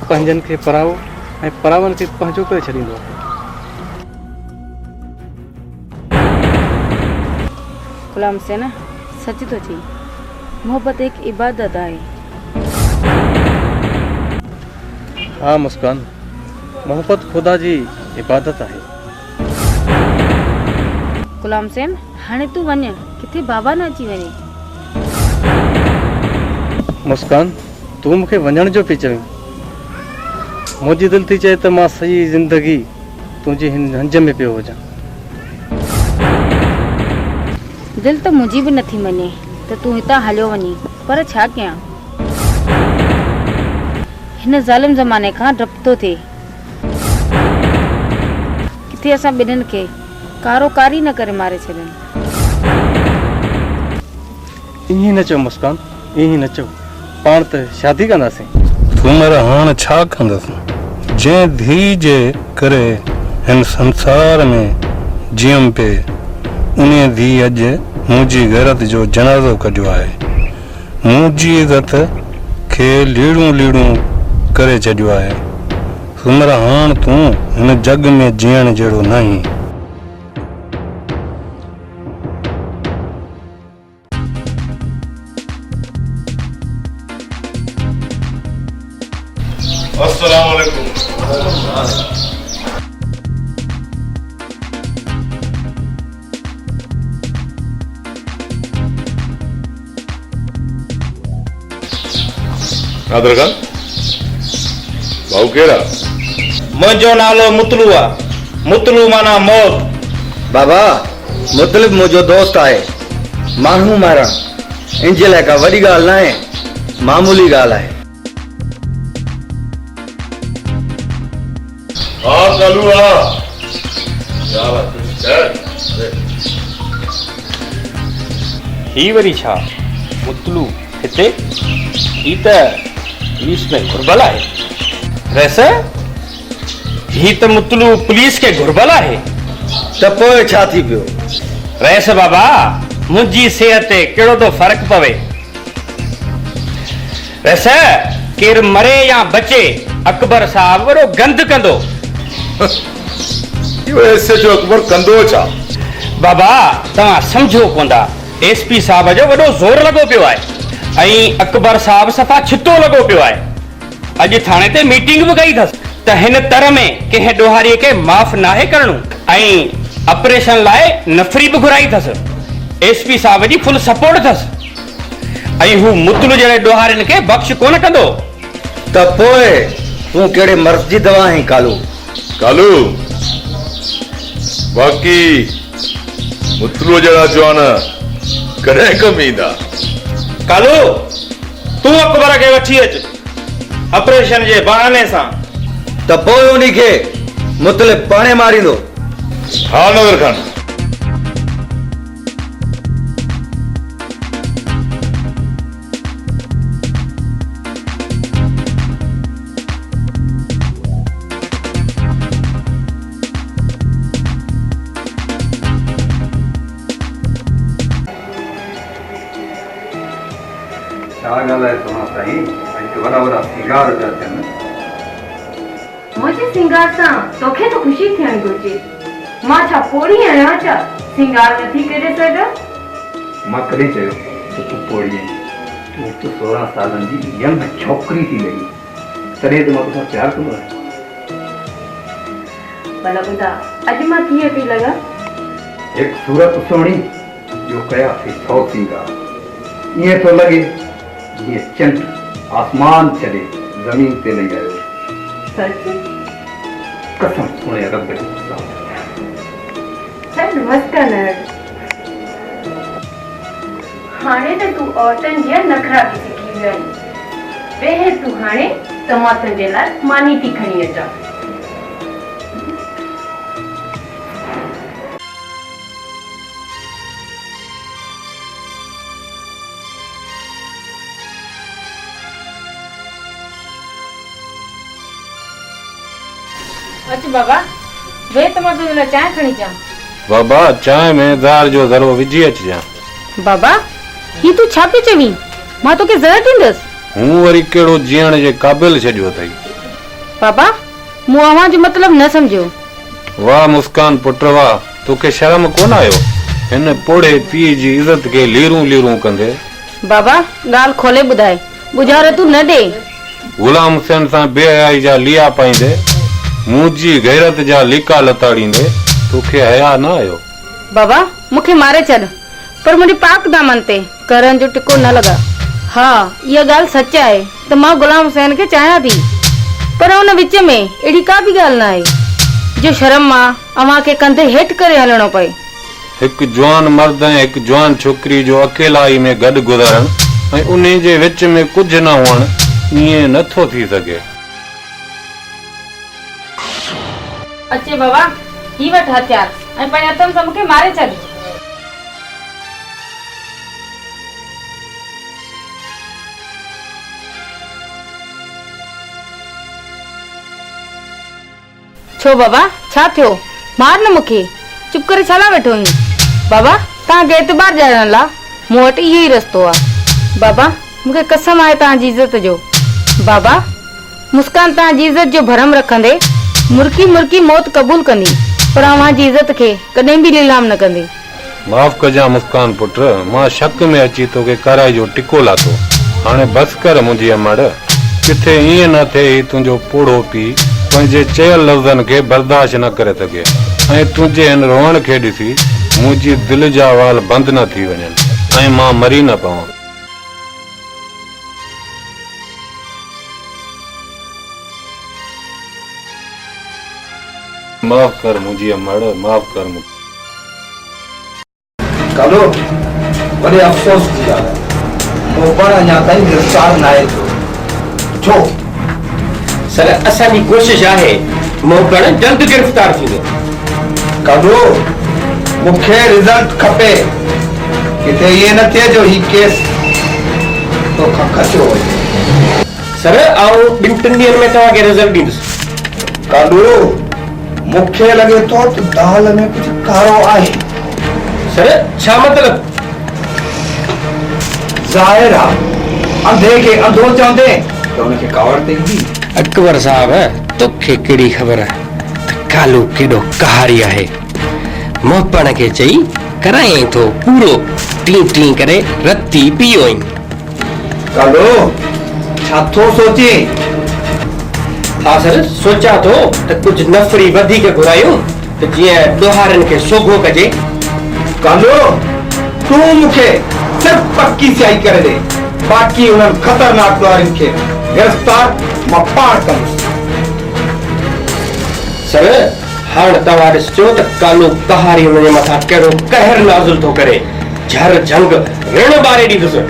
I: पंहिंजनि खे पराओ ऐं परावनि खे पंहिंजो करे छॾींदो आहे।
C: गुलाम सेन सच तो चई, मोहब्बत एक इबादत आहे।
I: हाँ मुस्कान, मोहब्बत खुदा जी इबादत आहे।
C: गुलाम सेन हाणे तू वञ, किथे बाबा न अची वञे।
I: मुस्कान, तूं मूंखे वञण जो पई चवीं। मुंहिंजी दिलि थी चए त मां सॼी ज़िंदगी तुंहिंजी हिन हंज में पियो हुजां।
C: दिलि त मुंहिंजी बि नथी मञे त तूं हितां हलियो वञी, पर छा कयां, हिन ज़ालिम ज़माने खां डपु थो थिए। किथे असां ॿिन्हिनि खे कारोकारी न करे मारे छॾनि।
I: ईअं न चओ मुस्कान, ईअं न चओ, पाण त शादी कंदासीं।
J: सूमर हाणे छा कंदसि? जंहिं धीउ जे करे हिन संसार में जियम पे, उन धीउ अॼु मुंहिंजी गैरत जो जनाज़ो कढियो आहे। मुंहिंजी इज़त खे लीड़ूं लीड़ूं करे छॾियो आहे। सूमर हाणे तूं हिन जग में जीअण जहिड़ो न आहीं।
D: अस्सलाम वालेकुम। नादर खान भाऊ केड़ा?
E: मुंहिंजो नालो मुतलू आहे। मुतलू माना मौत।
B: बाबा मुतलिब मुंहिंजो दोस्त आहे। माण्हू मारण इन जे लाइ का वॾी ॻाल्हि न आहे, मामूली ॻाल्हि आहे।
D: हाँ कालू हाँ।
E: ही वरी छा? मुतलू हिते? ही त पुलिस में घुर्बल आहे। रैस ही त मुतलू पुलिस के घुर्बल आहे।
B: त पोइ छा थी पियो?
E: रैस बाबा मुंहिंजी सिहत ते कहिड़ो थो फ़र्क़ु पवे? रैस केरु मरे या बचे अकबर साहब वॾो गंद कंदो।
D: ऐसे जो अकबर कंदो छा?
E: बाबा तव्हां सम्झो कोन था। एसपी साहब जो वॾो ज़ोर लॻो पियो आहे ऐं अकबर साहब सफ़ा छितो लॻो पियो आहे। अॼु थाणे ते मीटिंग बि कई अथसि त हिन तर में कंहिं ॾोहारीअ खे माफ़ नाहे करणो ऐं ऑपरेशन लाइ नफ़री बि घुराई अथसि। एसपी साहब जी फुल सपोर्ट अथसि ऐं हू मुतलू जहिड़े ॾोहारियुनि खे बख़्श कोन कंदो।
B: त पोइ तूं कहिड़े मर्ज़ जी दवा आहीं कालू?
D: कालू बाक़ी मुतलू जहिड़ा जवान कॾहिं कम ईंदा?
E: कालू तूं अकबर खे वठी अच ऑपरेशन जे बहाने सां।
B: त पोइ उन्ही खे मुतलिब पाणे मारींदो।
D: हाँ नज़र खान।
B: छा ॻाल्हाए तव्हां साईं? वॾा वॾा सिंगार पिया थियनि।
C: मुंहिंजे सिंगार सां तोखे त ख़ुशी थियणु घुरिजे। मां छा पोड़ी आहियां छा सिंगार नथी करे सघां?
B: मां कॾहिं चयो त तूं पोड़ी आहीं? तूं त 16 सालनि जी यंग छोकिरी थी लॻी। तॾहिं त मां तोसां प्यार कंदो आहियां।
C: भला ॿुधा अॼु मां कीअं पई लॻां?
B: हिकु सूरत सुहिणी जो कयासीं 100 सिंगार। ईअं थो लॻे जीअं चंड आसमान छॾे ज़मीन ते लही आयो।
C: सच?
B: कसम सुणे रब जी।
C: छॾ मस्का न हट। हाणे त तूं औरतनि जा नखरा बि सिखी वियो आहीं। पहिरीं तूं हाणे त मां तुंहिंजे लाइ मानी थी खणी अचां। अच बाबा वे त मां तुंहिंजे लाइ चांहि खणी अचां।
J: बाबा चांहि में ज़हर जो ज़रो विझी अचिजां।
C: बाबा ही तूं छा पियो चवीं? मां तोखे ज़हर ॾींदसि?
J: हूं वरी कहिड़ो जीअण जे क़ाबिल छॾियो अथई।
C: बाबा मूं अव्हां जो मतिलबु न सम्झियो।
J: वाह मुस्कान पुट वाह, तोखे शर्म कोन आयो हिन पोड़े पीउ जी इज़त खे लीरूं लीरूं कंदे?
C: बाबा ॻाल्हि खोले ॿुधाए, गुज़ारे तूं न ॾे।
J: गुलाम हुसैन सां बेहयाई जा लिया पाईंदे, मुंहिंजी गैरत जा लीका लताड़ींदे तोखे हया न आयो?
C: बाबा मूंखे मारे छॾ पर मुंहिंजे पाक दामन ते करनि जो टिको न लॻा। हा इहा ॻाल्हि सच आहे त मां गुलाम हुसैन खे चाहियां थी, पर हुन विच में अहिड़ी का बि ॻाल्हि न आहे जो शर्म मां अव्हां खे कंधे हेठि करे हलणो पए।
J: हिकु जवान मर्द ऐं हिकु जवान छोकिरी जो अकेलाई में गॾु गुज़ारण ऐं उन जे विच में कुझु न हुअण ईअं नथो थी सघे।
C: अचे बाबा ही वठ हथियार ऐं पंहिंजे हथनि सां मूंखे मारे छॾ। छो बाबा छा थियो? मार न मूंखे, चुप करे छा वेठो आहीं? बाबा तव्हांखे एतबार ॼाणण लाइ मूं वटि इहो ई रस्तो आहे। बाबा मूंखे कसम आहे तव्हांजी इज़त जो। बाबा मुस्कान तव्हांजी इज़त जो भरम रखंदे मुर्की मुर्की मौत क़बूल कंदी, पर अव्हांजी इज़त खे कॾहिं बि नीलाम न कंदी।
J: माफ़ कजां मुस्कान पुट, मां शक में अची तोखे कराई जो टिको लाथो। हाणे बस कर मुंहिंजी अमड़, किथे ईअं न थिए तुंहिंजो पोड़ो पी पंहिंजे चयल लफ़्ज़नि खे बर्दाश्त न करे सघे ऐं तुंहिंजे हिन रोअण खे ॾिसी मुंहिंजी दिलि जा वाल बंदि न थी वञनि ऐं मां मरी न पवां। माफ़ कर मुंहिंजी मड़, माफ़ कर मूंखे।
B: कालो वॾे अफ़सोस जी ॻाल्हि आहे मूं पाण अञा ताईं गिरफ़्तार न आहे थियो। छो?
E: सर असांजी कोशिशि आहे मोकण जल्द गिरफ़्तार थींदो।
B: कालो मूंखे रिज़ल्ट खपे, किथे इहे न थिए जो ही केस तोखां खसियो वञे।
E: सर आउं 2-3 ॾींहंनि में तव्हांखे रिज़ल्ट ॾींदुसि।
B: कालो मूंखे लॻे थो त दाल में कुझु कारो आहे।
E: सर छा मतिलब?
B: ज़ाहिर आहे अंधे खे अंधो चवंदे त हुनखे कावड़ ते ईंदी।
E: अकबर साहब तोखे कहिड़ी ख़बर त कालू केॾो कहारी आहे। मोपण खे चई कराई थो पूरो टी टी करे रती पियो।
B: कालो छा थो सोचे?
E: हाँ सर सोचा तो कुछ नफरी वधीक घुरायूं त जीअं ॾोहारनि खे सोघो कजे।
B: कालो तूं मूंखे सिर्फ़ पक्की सियाही करे दे, बाक़ी उन्हनि ख़तरनाक ॾोहारियुनि खे गिरफ़्तार मां पाण कंदुसि।
E: सर हाणे तव्हां ॾिसजो त कालो कहारी हुनजे मथां कहिड़ो कहर नाज़िल थो करे, झर झंग ऋण ॿारे ॾींदुसि।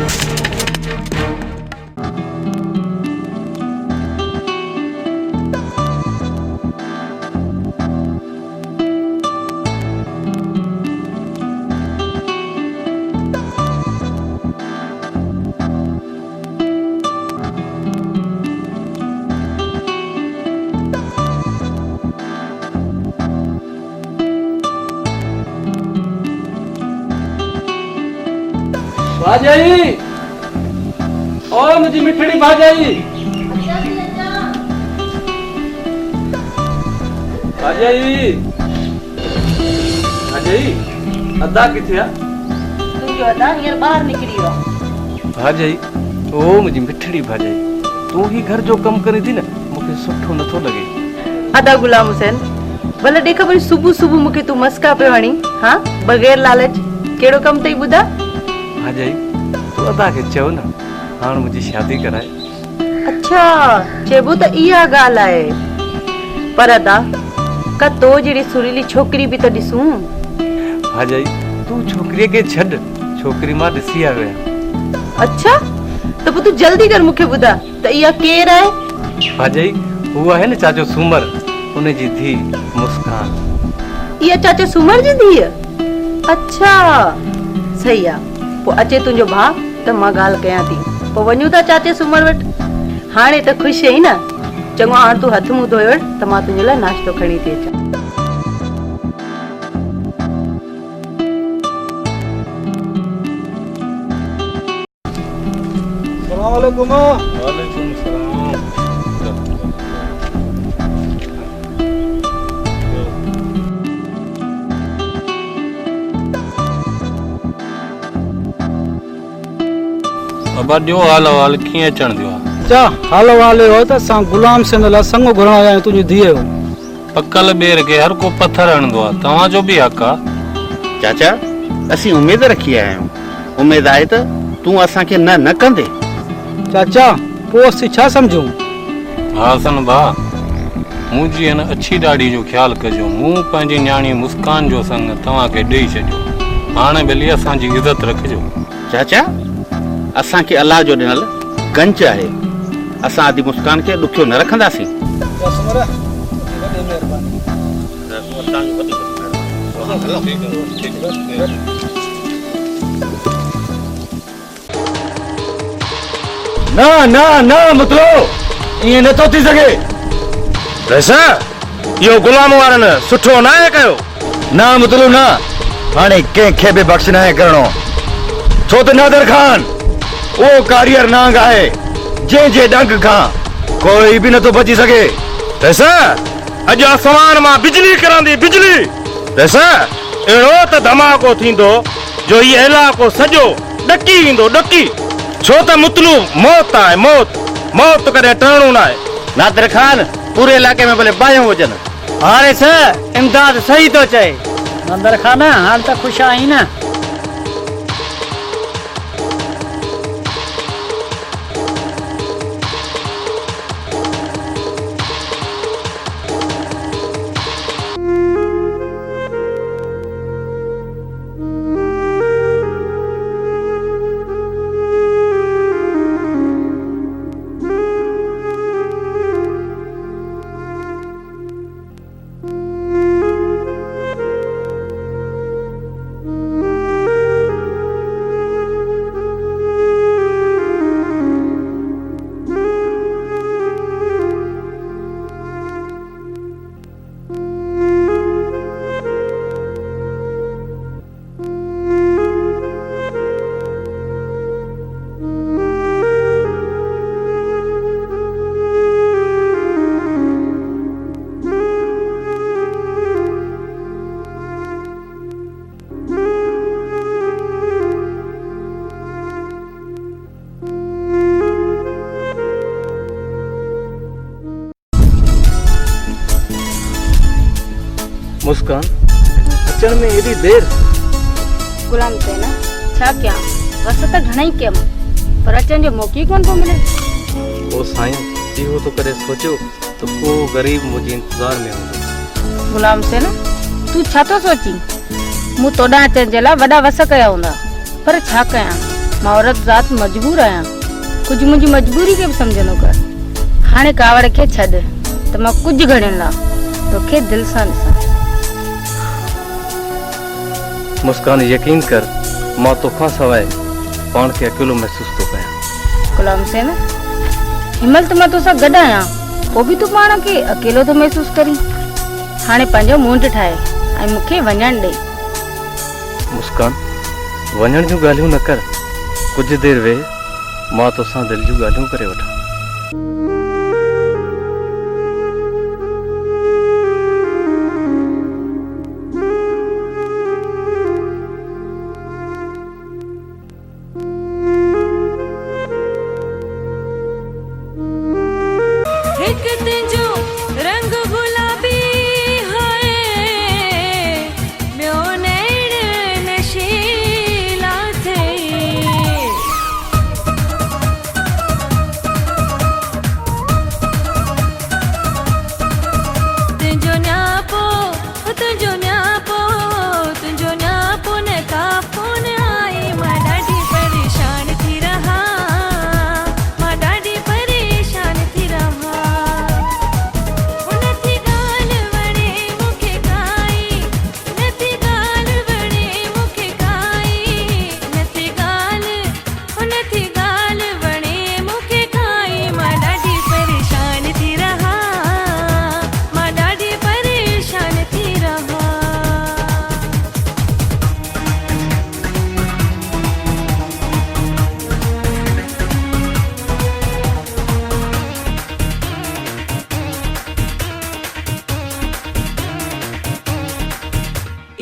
I: भाजाई ओ मुझी मिठड़ी भाजाई भाजाई भाजाई अदा किथे आ?
C: तुंहिंजो अदा हींअर ॿाहिरि निकिरी वियो।
I: भाजाई ओ मुझी मिठड़ी भाजाई तू ही घर जो कम करी थी न मूंखे सुठो नथो लगे।
C: अदा गुलाम हुसैन भले ॾेख भई सुबुह सुबुह मूंखे तूं मस्का पियो हणी। हाँ बग़ैर लालच कहिड़ो कमु अथई ॿुधा?
I: भाजाई तू अदा के चओ न हाणे मुझी शादी कराए।
C: अच्छा चइबो त इहा ॻाल्हि आहे, पर अदा का तो जहिड़ी सुरीली छोकिरी बि त ॾिसूं।
I: भाजाई तू छोकरीअ खे छॾ, छोकरी मां ॾिसी आ विया।
C: अच्छा त पोइ तूं जल्दी कर मूंखे ॿुधा त इहा केरु आहे?
I: भाजाई हूअ आहे न चाचो सूमर, उनजी धी मुस्कान।
C: इहा चाचा सूमर जी धीअ? अच्छा सही आहे, पोइ अचे तुंहिंजो भाउ त मां ॻाल्हि कयां थी, पोइ वञूं था चाचे सूमर वटि। हाणे त ख़ुशि आहीं न? चङो हाणे तूं हथ मुंहुं धोए वठि त मां तुंहिंजे लाइ नाश्तो खणी थी अचां।
F: अस्सलाम वालेकुम।
J: वालेकुम सलाम। अब ॾियो हाल अहवाल कीअं अचण दियो आहे?
M: चा हाल वाले हो त असां गुलाम सिंध लाइ संग घुरण आया आहियूं तुंहिंजी धीअ जो।
J: पकल ॿेर खे हर को पत्थर हणंदो आहे, तव्हांजो बि हक़ आहे।
N: चाचा असीं उमेद रखी आया आहियूं, उमेद आहे त तूं असांखे न कंदे।
M: चाचा पोइ असीं छा सम्झूं?
J: हा हसन भाउ मुंहिंजी हिन अछी ॾाढ़ी जो ख़्यालु कजो। मूं पंहिंजी न्याणी मुस्कान जो संग तव्हांखे ॾेई छॾियो, हाणे भली असांजी इज़त रखिजो।
N: चाचा असांखे अलाह जो ॾिनल गंज आहे, असां आदि मुस्कान खे ॾुखियो न रखंदासीं।
F: न न न मतलब ईअं नथो थी सघे।
O: वैसा इहो गुलाम वारनि सुठो न आहे कयो।
F: न मतलब न, हाणे कंहिंखे बि बख़्श न आहे करणो, छो त नादर खान उहो कारियर नांग आहे जंहिंजे डंग खां कोई बि नथो बची सघे।
O: वैसा अॼु आसमान मां बिजली किरंदी, बिजली। वैसा अहिड़ो त धमाको थींदो जो हीउ इलाइक़ो सॼो ॾकी ईंदो, ॾकी। छो त मुतलू मौत आहे, मौत। मौत करे टणो ना है।
N: नादिर खान पूरे इलाके में भले बायूं हुजनि।
M: हारे सर इमदाद सही तो चए। नादिर खान हाल त खुश आई न।
I: मुस्कान अचण में एडी देर।
C: गुलाम थे ना छा क्या बस त घणई कयम पर अचण जो मौक़ो ई कोन पियो मिले।
I: ओ साईं इहो तो करे सोचो तो को गरीब मुझे इंतजार में हूंदो।
C: गुलाम से ना तू छा तो सोची मूं तोॾां अचण जे लाइ वॾा वस कया हूंदा पर छा कयां मां औरत ज़ात मजबूर आहियां। कुझु मुंहिंजी मजबूरी खे बि सम्झंदो कर। हाणे कावड़ खे छॾ त मां कुझु घड़ियुनि लाइ तोखे दिलि सां ॾिसां।
I: मुस्कान यकीन कर मां तोखां सवाइ पाण खे अकेलो महसूस तो कयां।
C: गुलाम से ना हिमल त मां तोसां गॾु आहियां पोइ बि तूं पाण खे अकेलो थो महसूस करी। हाणे पंहिंजो मुंड ठाहे ऐं मूंखे वञणु ॾे।
I: मुस्कान वञण जूं ॻाल्हियूं न कर। कुझु देरि वेह मां तोसां दिलि जूं ॻाल्हियूं करे वठां।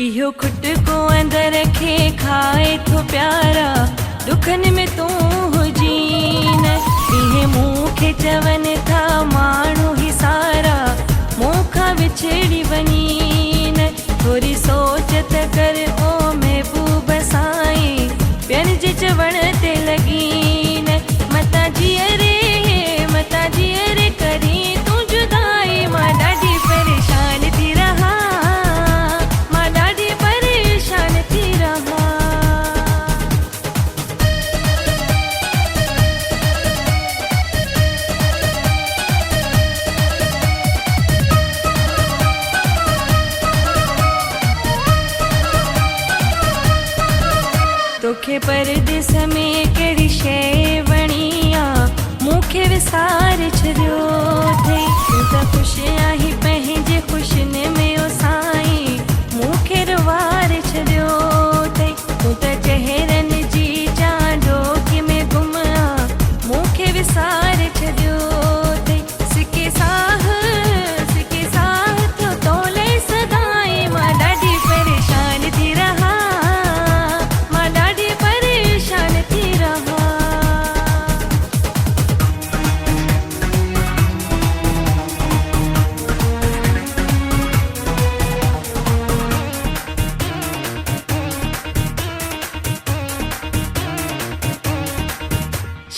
P: इहो खुट को अंदर रखे खाए थो प्यारा दुखन में तू हुजीन। इहे मूंखे चवनि था माण्हू ही सारा मूंखां विछड़ी वञीन। थोरी सोच त कर ओ महबूब साईं ॿियनि जे चवण ते लॻीन। मता जीअरे करी तूं जुदाई मां ॾाढी परेशान थी रहा। तोखे परदेस में कहिड़ी शइ वणी आ मूंखे विसार छॾियो अथई। तूं त ख़ुशि आहीं पंहिंजे ख़ुशियुनि में ओ साईं मूंखे रुवार छॾियो अथई। तूं त चहिरनि जी चांडोकी में गुम आ मूंखे विसार छॾियो अथई। सिके साह थो तोले सदाई मां ॾाढी परेशान थी रहा।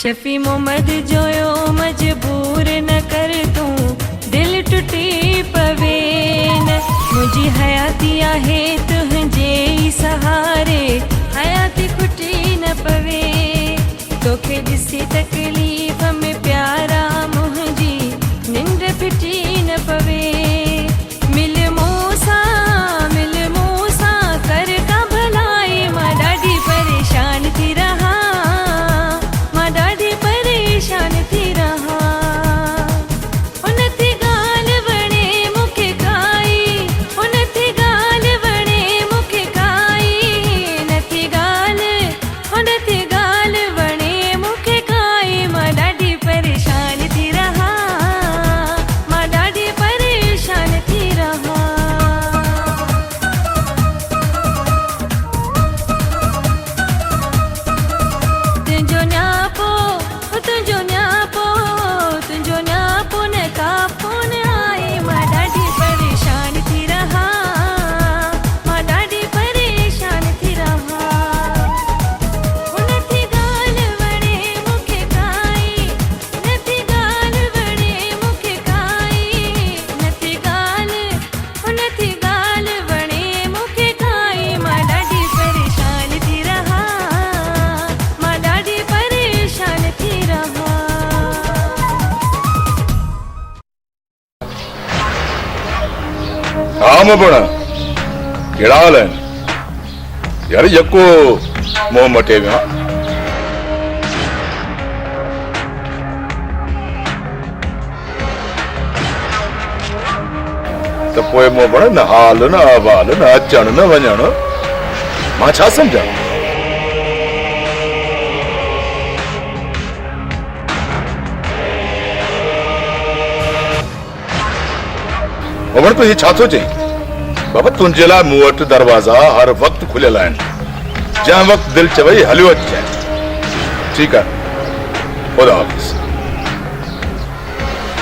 P: शफी मोहम्मद जोयो मजबूर न कर तू दिल टूटी पवे न मुझी हयाती आहे तुझे सहारे हयाती खुटी न पवे तोखे ॾिसी तकलीफ़ में प्यारा मुंहिंजी निंड फिटी न पवे मिल मूसा कर का भलाई मां ॾाढी परेशान थी रहा मां ॾाढी परेशान थी रहा उन थी ॻाल्हि वणे मूंखे काई उन थी ॻाल्हि वणे मूंखे काई नथी ॻाल्हि उन थी ॻाल्हि वणे मूंखे काई मां ॾाढी परेशान थी रहा मां ॾाढी परेशान थी रहा तुंहिंजो न्यापो न कापो न आई मां ॾाढी परेशान थी रहा मां ॾाढी परेशान थी रहा उन थी ॻाल्हि वणे मूंखे काई नथी ॻाल्हि वणे मूंखे काई नथी ॻाल्हि उन थी ॻाल्हि वणे मूंखे काई मां ॾाढी परेशान थी रहा मां ॾाढी परेशान थी रहा
D: हाँ मोबड़ा केड़ा हाल है यार यको मोह मटे में तो पोए मोबड़ा न हाल न अहवाल न अचण न वञण मां छा समझा मोबड़ तू ये छा थो चई बाबा तुंहिंजे लाइ मूं वटि दरवाज़ा हर वक़्तु खुलियल आहिनि जंहिं वक़्तु दिलि चवई हलियो अचिजांइ ठीकु आहे खुदा हाफ़िज़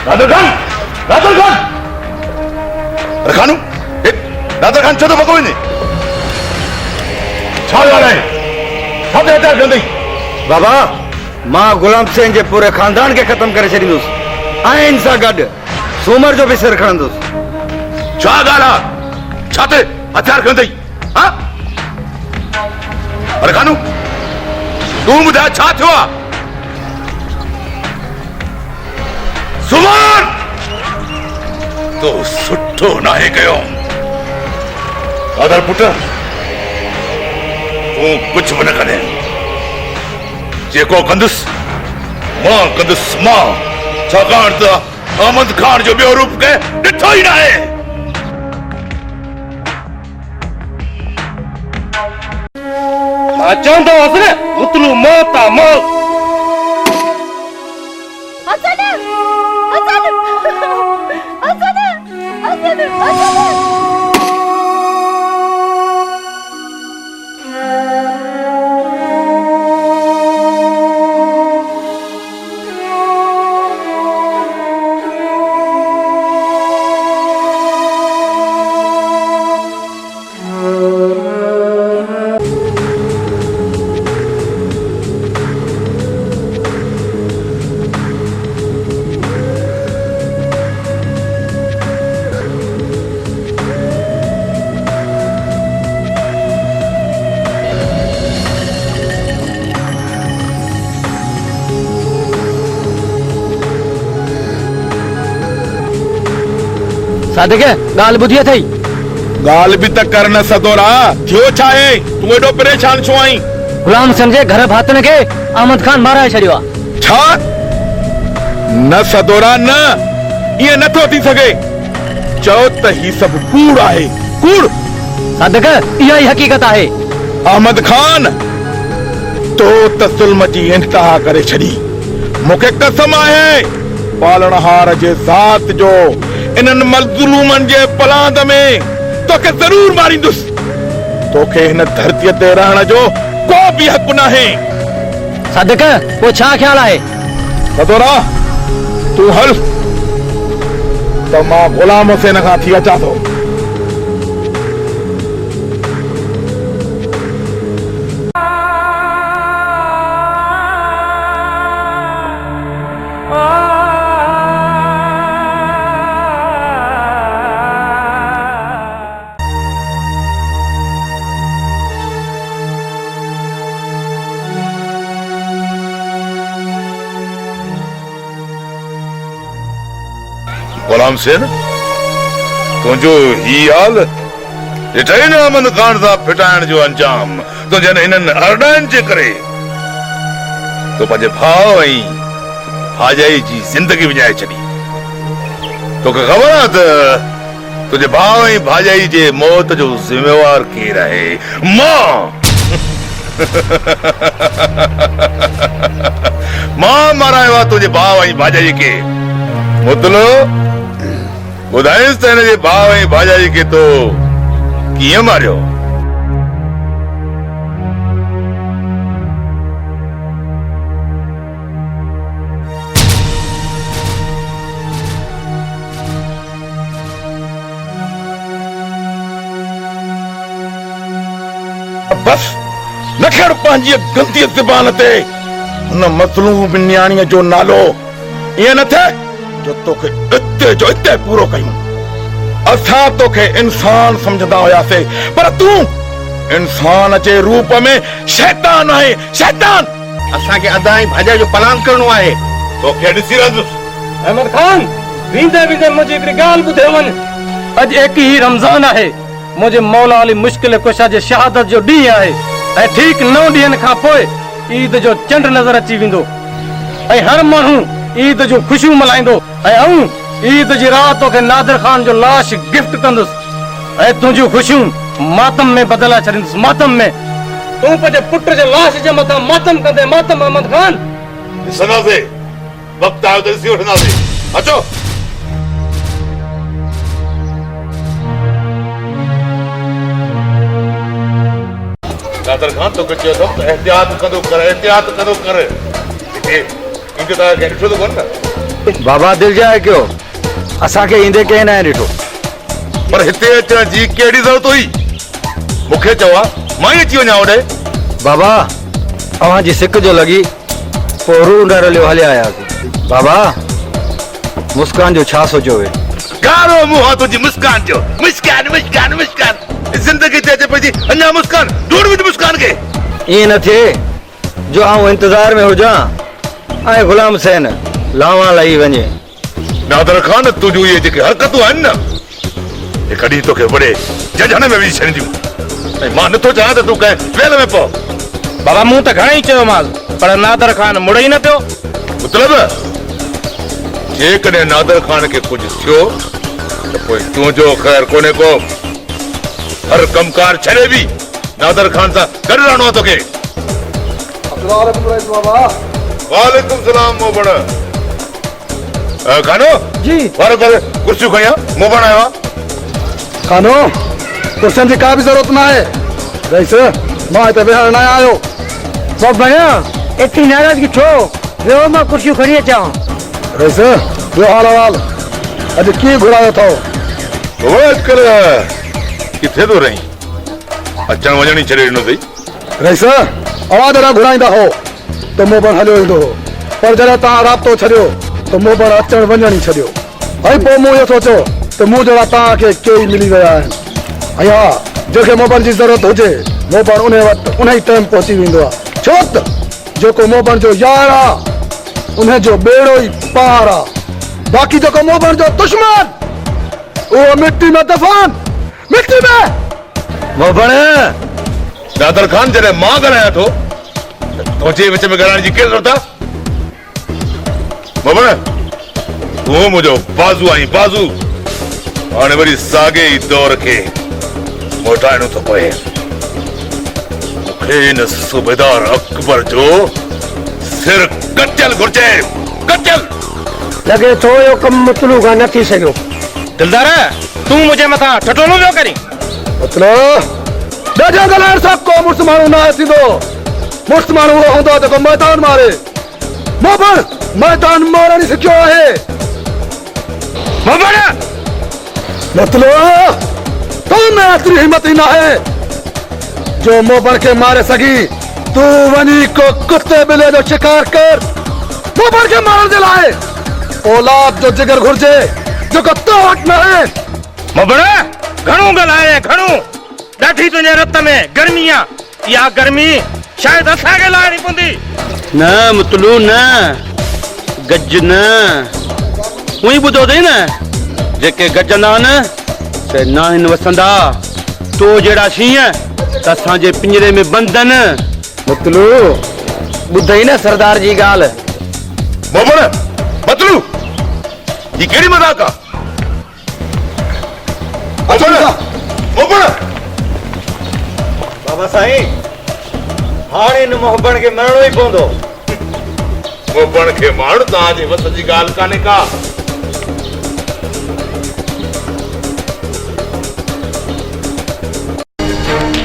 D: नादर खान अरे खानू नादर खान छो थो पको वञे छा ॻाल्हि आहे छा ते हथियार कंदई
E: बाबा मां गुलाम सिंह जे पूरे खानदान खे ख़तम करे छॾींदुसि ऐं इन सां गॾु सूमर जो बि सिर खणंदुसि
D: छा ॻाल्हि आहे छा ते हथियार खणंदई हा अरे खानू तूं ॿुधाए छा थियो आहे सुमन तो सुठो नाहे कयो कादर पुट तूं कुझु बि न करे जेको कंदुसि मां कंदुसि मां छाकाणि त अहमद खान जो ॿियो रूप के ॾिठो ई न आहे
O: चवंदो हुअसि न मुतलू मौत आहे मौत
E: सादिक ॻाल्हि ॿुधी अथई
O: ॻाल्हि बि त कर न सदोरा थियो छा आहे तूं एॾो परेशान छो आहीं
E: गुलाम सिंह जे घर भातियुनि खे अहमद खान माराए छॾियो आहे
O: छा न सदोरा न ईअं नथो थी सघे चओ त ही सभु कूड़ आहे कूड़
E: सादिक इहा ई हक़ीक़त आहे
O: अहमद खान तो त ज़ुल्म जी इंतहा करे छॾी मूंखे कसम आहे पालणहार जे ज़ात जो इन्हनि मज़लूमनि जे पलांद में तोखे ज़रूर मारींदुसि तोखे हिन धरतीअ ते रहण जो को बि हक़ नाहे
E: सादिक पोइ छा ख़्यालु आहे
O: सदोरा तूं हल त मां गुलाम हुसैन खां थी अचां थो
D: गुलाम सेन तुंहिंजो ही हाल ॾिठई न अमन खान सां फिटाइण जो अंजाम तुंहिंजनि हिननि अरड़नि जे करे तो पंहिंजे भाउ ऐं भाॼाई जी ज़िंदगी विञाए छॾी। तोखे ख़बर आहे त तुंहिंजे भाउ ऐं भाॼाई जे मौत जो ज़िम्मेवार केरु आहे? मां मां मारायो आहे तुंहिंजे भाउ ऐं भाॼाई खे। मुतलो ॿुधाइसि त हिन जे भाउ ऐं भाॼाई खे तो कीअं मारियो?
O: बस न खड़ पंहिंजी गलती ज़बान ते हुन मज़लूम न्याणीअ जो नालो ईअं न थिए जो तोखे इते जो इते पूरो कयूं। असां तोखे इंसान समझंदा हुयासीं पर तूं इंसान जे रूप में शैतान आहे। शैतान
N: असांखे अदा ऐं भाॼा जो प्लान करणो आहे।
D: तोखे ॾिसी रहंदुसि।
M: अहमद खान वींदे वींदे मुंहिंजी हिकिड़ी ॻाल्हि ॿुधे वञ। अॼु एक ही रमज़ान आहे। मुंहिंजे मौला अली मुश्किल कुशा जे शहादत जो ॾींहुं आहे ऐं ठीक 9 ॾींहंनि खां पोइ ईद जो चंड नज़र अची वेंदो ऐं हर माण्हू ईद जूं ख़ुशियूं मल्हाईंदो ऐं आऊं ईद जी रात तोखे नादिर खान जो लाश गिफ्ट कंदुसि ऐं तुंहिंजूं ख़ुशियूं मातम में बदिलाए छॾींदुसि। मातम में तूं पंहिंजे पुट जे लाश जे मथां मातम कंदे। मातम अहमद खान
D: ॾिसंदासीं, वक़्तु आयो त ॾिसी वठंदासीं। अचो नादर खान तोखे चयो अथमि त एहतियात कंदो कर, एहतियात कंदो कर। ईंदे त ॾिठो त कोन न?
Q: बाबा दिल जाए कयो असांखे ईंदे कंहिं न ॾिठो।
D: पर हिते अचण जी कहिड़ी ज़रूरत हुई? मूंखे चवां मां ई अची वञा होॾे।
Q: बाबा अव्हांजी सिक जो लॻी पोइ रू डरलियो हलिया आयासीं। बाबा मुस्कान जो छा सोचियो हुए?
D: गारो मुंहुं आहे तुंहिंजी मुस्कान जो। मुस्कान मुस्कान मुस्कान ज़िंदगी ते अचे पई थी अञा मुस्कान। ढूंढ विझ मुस्कान खे।
Q: ईअं न थिए जो आऊं इंतज़ार में हुजां ऐं गुलाम हुसैन लावा लही वञे।
D: नादर खान तुंहिंजूं इहे जेके हरकतूं आहिनि न हिकु ॾींहुं तोखे वॾे जजण में विझी छॾींदियूं ऐं मां नथो चाहियां त तूं कंहिं फेल में पओ।
E: बाबा मूं त घणेई चयोमांसि पर नादर खान मुड़े ई न पियो।
D: मतलब जेकॾहिं नादर खान खे कुझु थियो त पोइ तुंहिंजो ख़ैर कोन्हे को। हर कमकार छॾे बि नादर खान सां गॾु रहणो आहे तोखे। वालेकुम सलाम मोबण। खानो
F: जी
D: वारो कर कुर्सियूं खणी आ। मोबण आयो आहे।
F: खानो कुर्सियुनि जी का बि ज़रूरत न आहे। रईस मां हिते वेहण न आयो।
H: वो बना इतनी नाराजगी छो वे मां कुर्सियूं खणी अचां।
F: रईस ॿियो हाल अहिवाल अॼु कीअं घुरायो अथव?
D: अॼुकल्ह किथे थो रहीं? अचण वञण ई छॾे ॾिनो अथई।
F: रईस आवाज़ न घुराईंदा हो त मूं पण हलियो ईंदो हो पर जॾहिं तव्हां राब्तो छॾियो त मूं पण अचण वञण ई छॾियो ऐं पोइ मूं इहो सोचियो त मूं जहिड़ा तव्हांखे केई मिली विया आहिनि ऐं हा जंहिंखे मोबाइल जी ज़रूरत हुजे मूं पण उन वक़्तु उन ई टाइम पहुची वेंदो आहे। छो त जेको मोबाइल जो यार आहे उन जो बेड़ो ई पार आहे। बाक़ी जेको मोबाइल जो दुश्मन उहो मिट्टी में दफ़न मिट्टी में।
Q: मोबण
D: नादर खान जॾहिं मां ॻाल्हायां थो तुंहिंजे विच में ॻाल्हाइण जी कहिड़ी ज़रूरत आहे? मोबण तूं मुंहिंजो बाज़ू आहीं बाज़ू। हाणे वरी साॻे ई दौर खे मोटाइणो थो पए। मूंखे हिन सूबेदार अकबर जो सिर कटियल घुर्जे। कटियल
H: लॻे थो इहो कमु मुतलू खां न थी सघियो।
E: दिलदार तूं मुंहिंजे मथां ठठोलो पियो करीं।
F: मतलब ॾाढा ॻाल्हाइण सां को मुड़ुसु माण्हू न आहे थींदो। मुड़ुसु माण्हू उहो हूंदो आहे जेको मैदान मारे। मूं पण मैदान मारण सिखियो आहे। मतलब तूं में एतिरी हिम्मत ई न आहे जो मोबण खे मारे सघी। तूं वञी को कुते ॿिले जो शिकार कर। मोबण खे मारण जे लाइ औलाद जो जिगर घुर्जे जेको तो वटि न आहे।
E: मोबण घणो ॻाल्हाए घणो। ॾाढी तुंहिंजे रत में गर्मी आहे। इहा गर्मी शायदि असांखे लाहिणी पवंदी।
N: न मुतलू न गज न उही ॿुधो अथई न जेके गजंदा न से ना हिन वसंदा तो जड़ा शींह त असांजे पिंजरे में बंदन
Q: मतलू ॿुधई न सरदार जी ॻाल्हि
O: मोबण मतलू ये केड़ी मजाक आ मोबण
Q: बाबा साईं हाणे इन मोहबण खे मरणो ई पवंदो
O: मोबण खे माण्हू तव्हांजे वस जी ॻाल्हि कान्हे का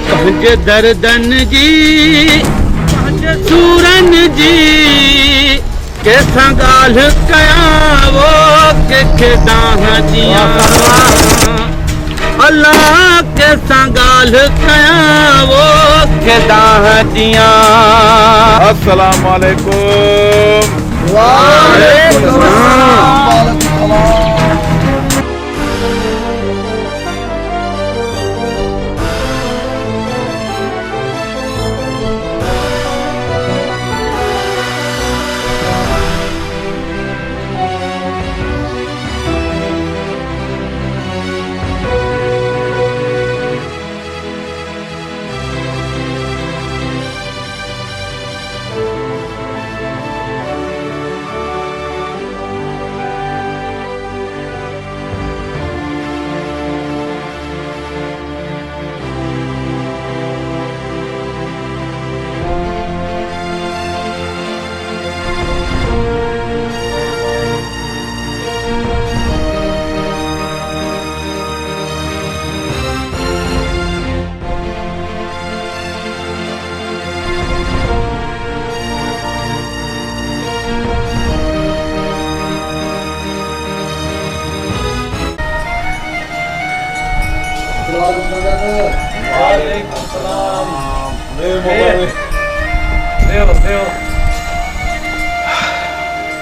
N: पंहिंजे दर्दन जी पंहिंजे सूरन जी कंहिंसां ॻाल्हि कयां वो कंहिंखे डांह ॾियां अल्लाह कंहिंसां ॻाल्हि कयां वो कंहिंखे डांह ॾियां।
O: अस्सलाम वालेकुम।
F: वालेकुम अस्सलाम।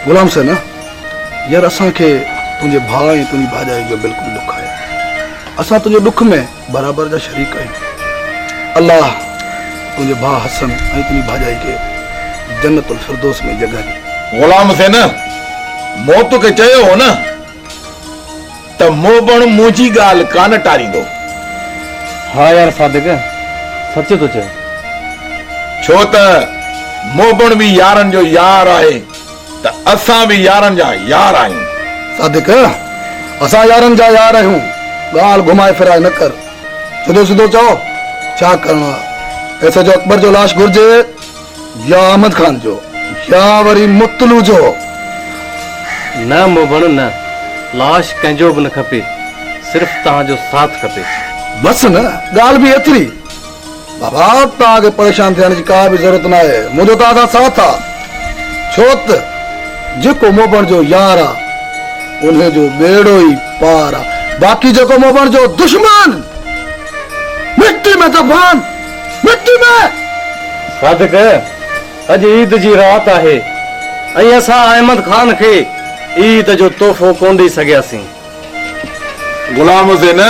F: गुलाम से ना यार असांखे तुंहिंजे भाउ ऐं तुंहिंजी भाॼाई जो बिल्कुलु दुख आहे असां तुंहिंजे दुख में बराबरि जा शरीक आहियूं अल्लाह तुंहिंजे भाउ हसन ऐं तुंहिंजी भाॼाई खे जन्नतुल फिरदौस में जॻह ॾे।
O: गुलाम से न मौत खे चयो हो न त मोबण मुंहिंजी ॻाल्हि कान टारींदो।
I: हाँ यार सादिक सच तो चए
O: छो त मोबण बि यारनि जो यार आहे त असां बि यारनि जा यार आहियूं।
F: सादिक असां यारनि जा यार आहियूं ॻाल्हि घुमाए फिराए न कर सिधो सिधो चओ छा करणो आहे ऐसे जो अकबर जो लाश घुर्जे या अहमद खान जो या वरी मुतलू जो।
I: न मोबण न लाश कंहिंजो बि न खपे सिर्फ़ तव्हांजो साथ खपे
F: बस न ॻाल्हि बि एतिरी बाबा तव्हांखे परेशान थियण जी का बि ज़रूरत न आहे मुंहिंजो तव्हां सां साथ आहे छो त जेको मोबण जो यार आहे उन जो बेड़ो ई पार आहे बाक़ी जेको मोबण जो दुश्मन मिट्टी में दफन मिट्टी में।
I: सादिक अॼु ईद जी रात आहे ऐं असां अहमद खान खे ईद जो तोहफ़ो कोन ॾेई सघियासीं।
O: गुलाम से न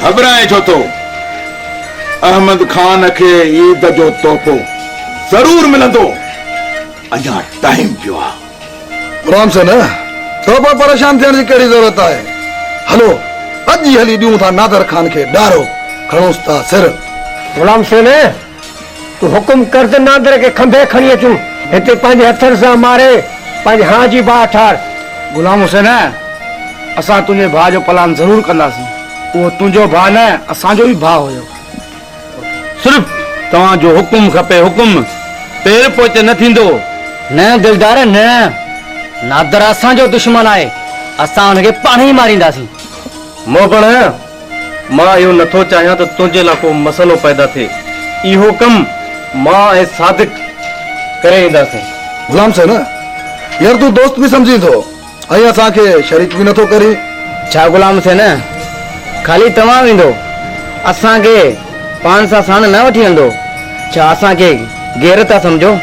O: घबराए छो थो अहमद खान खे ईद जो तोहफ़ो जरूर मिलंदो अञा टाइम पियो आहे।
F: गुलाम से न तो पर परेशान थियण जी कहिड़ी ज़रूरत आहे हलो अॼु ई हली ॾियूं था नादर खान खे ॾारो खणोसि था सिर।
H: गुलाम से ने तू हुकुम कर त नादर के खंभे खणी अचूं हिते पंहिंजे हथनि सां मारे पंहिंजे हां जी बाहि ठार।
Q: गुलाम हुसैन असां तुंहिंजे भाउ जो प्लान ज़रूर कंदासीं उहो तुंहिंजो भाउ न असांजो ई भाउ हुयो
N: सिर्फ़ तव्हांजो हुकुम खपे हुकुम पेर पोइ न थींदो।
K: न दिलदार न नादर असांजो दुश्मन आहे असां हुनखे पाण ई मारींदासीं।
I: मोबण मां इहो नथो चाहियां त तुंहिंजे लाइ को मसइलो पैदा थिए इहो कमु मां ऐं सादिक करे ईंदासीं।
F: गुलाम से न यार तू दोस्त भी समझी थो ऐं असांखे शरीक भी नथो करी।
K: छा गुलाम से न खाली तव्हां वेंदो असांखे पाण सां साण न वठी वेंदो छा असांखे गैर था सम्झो।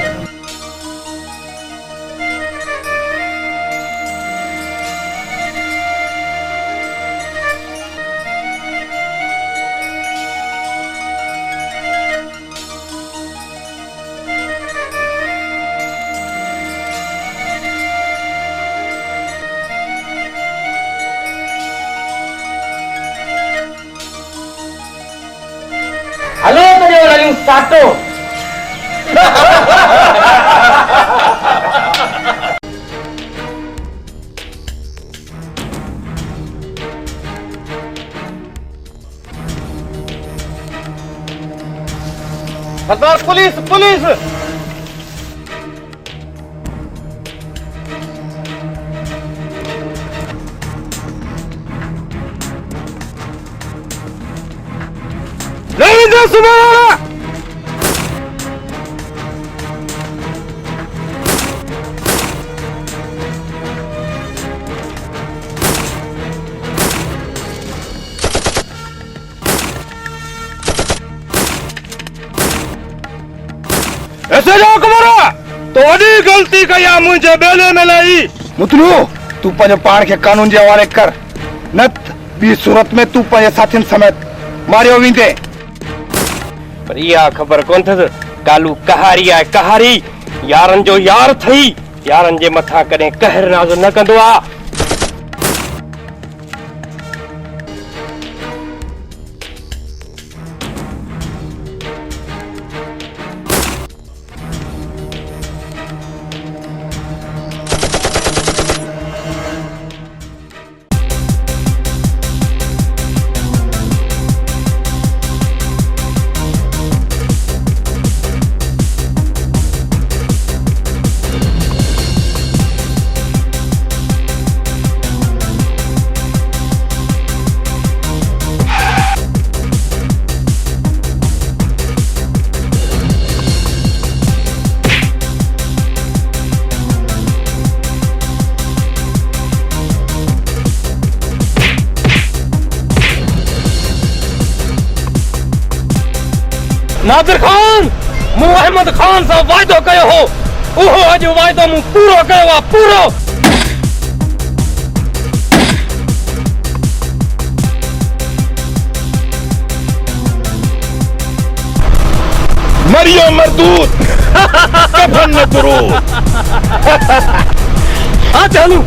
K: काटो।
M: सरदार पुलिस पुलिस रविंद्र सुबह ऐसे जाओ कुमारा तो वही गलती कया मुझे बेले में लाई।
F: मुतलू तू पंहिंजो पाण खे कानून जे हवाले कर, न ॿी सूरत में तू पंहिंजे साथियुनि समेत मारियो वेंदे।
E: पर इहा ख़बर कोन अथसि कालू कहारी आहे कहारी, यारनि जो यार थई यारनि जे मथां कॾहिं कहर नाज़ न कंदो आहे।
M: नादिर खान मूं अहमद खान सां वाइदो कयो हो, उहो अॼु वाइदो मूं पूरो कयो आहे पूरो।
O: मरियो मरदूत कफन न दुरूद।
M: आ चालू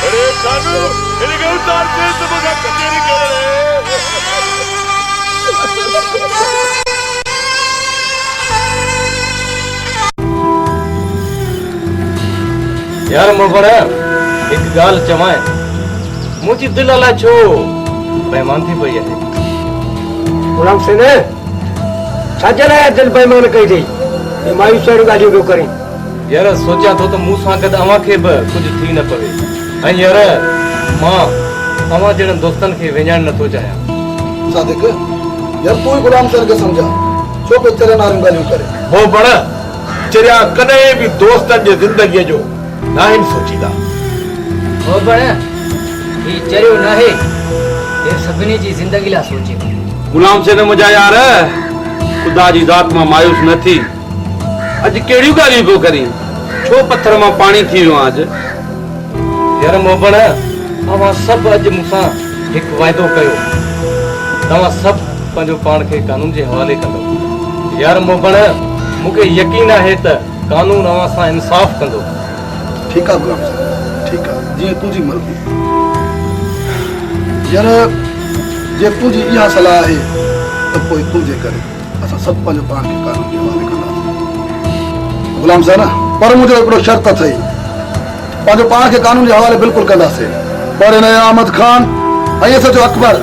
O: अरे कानू इनके उतार से तुम का कचेरी कर
M: यार मोबड़ एक गाल चवाए मुझी दिल अला छो बेईमान थी पई है।
K: गुलाम सिंह छाजल है दिल बेईमान कई थी ये मायूस वाली गालियों क्यों करी।
M: यार सोचा तो मूं सां गॾु अवां खे बि कुझु थी न पवे ऐं यार मां अवां जहिड़नि दोस्तनि खे विञाइण नथो चाहियां।
F: सादिक यार तू ही गुलाम सिंह खे समझा छो पे तेरे नारियूं गालियूं करे।
O: हो बड़ चरिया कॾहिं बि दोस्तनि जे ज़िंदगीअ जो नाहिन सोचीदा।
K: हो बड़ ये चरियो न है ये सभिनी जी जिंदगी ला सोचे।
N: गुलाम सिंह मुंहिंजा यार खुदा जी ज़ात मां मायूस न थी। अॼु कहिड़ियूं ॻाल्हियूं पियो करी, छो पत्थर मां पाणी थी वियो आहे अॼु।
M: यार मोबण अवां सभु अॼु मूंसां हिकु वाइदो कयो, तव्हां सभु पंहिंजो पाण खे कानून जे हवाले कंदो। यार मोबण मूंखे यकीन आहे त कानून अवां सां इंसाफ़ कंदो।
F: ठीक है गुलाम सिंह ठीक है जी तुझी मर्जी। यार जे तुझी इहा सलाह है तो कोई तुझे करे असां सभु पंहिंजो पाण खे कानून जे हवाले कंदासीं। गुलाम सिंह पर मुझे हिकिड़ो शर्त अथई पंहिंजो पाण खे कानून जे हवाले बिल्कुलु कंदासीं पर हिन अहमद खान ऐं सॼो अकबर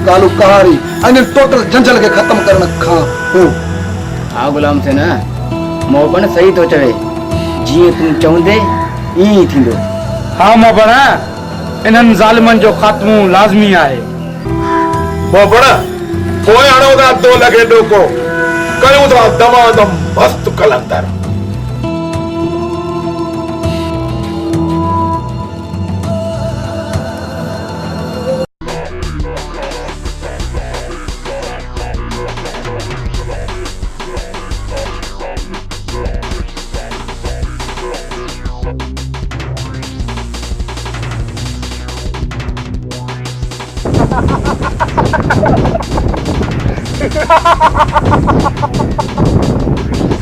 F: कालू कहारी ऐं टोटल झंझल खे ख़त्म करण खां पोइ।
K: हाँ गुलाम सिंह मोबन सही तो चवे जी तू चवंदे ई थींदो।
M: हाँ मोबण इन्हनि ज़ालिमनि जो ख़ात्मो लाज़मी आहे।
O: मोबण पोइ हणो था दो लॻे ॾोको कयूं था दमादम मस्त कलंदर।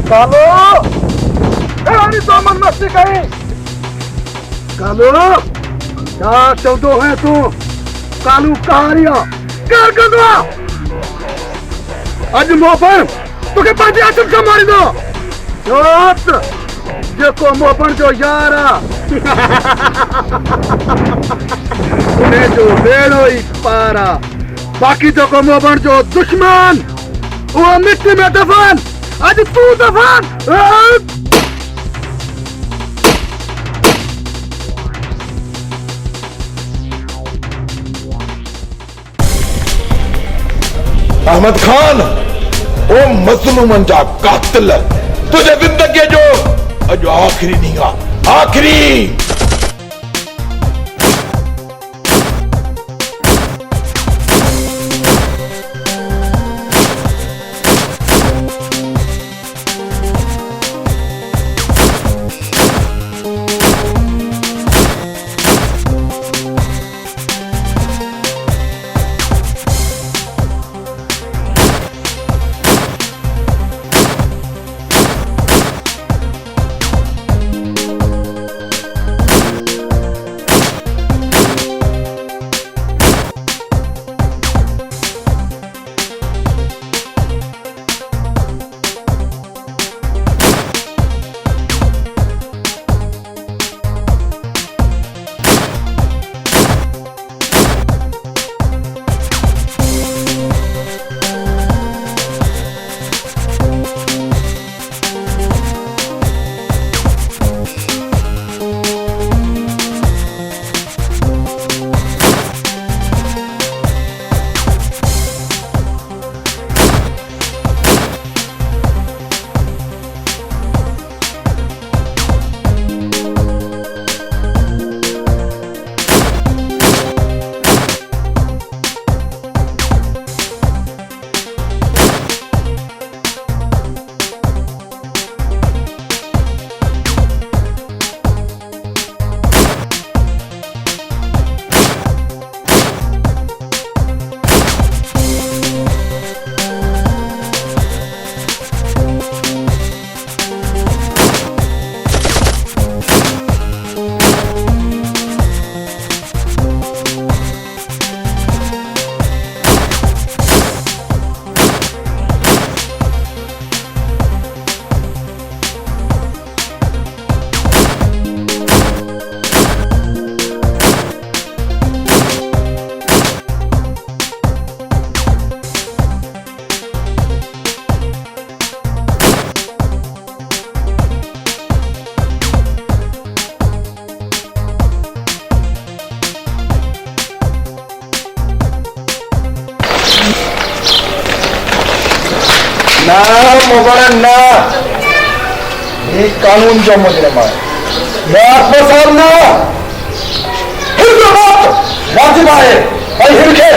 F: कालू रानी तो मन मस्ती कही। कालू क्या चौधो है तू? कालू कहारिया कर गंगा आज मोपन तुके पांच आचम का मारी दो जोत जेको मोपन जो यारा उन्हें जो बेड़ो ही पारा बाकी तो को मोपन जो दुश्मन वो मिट्टी में दफन आज तू दफन।
O: अहमद खान ओ मजलूमन जा कातिल तुझे जिंदगी जो अजो आखिरी नहीं आखिरी। ना मुबारक ना ये कानून जो मुजरिम है मैं आपको सामना वाजिब है भाई हिरके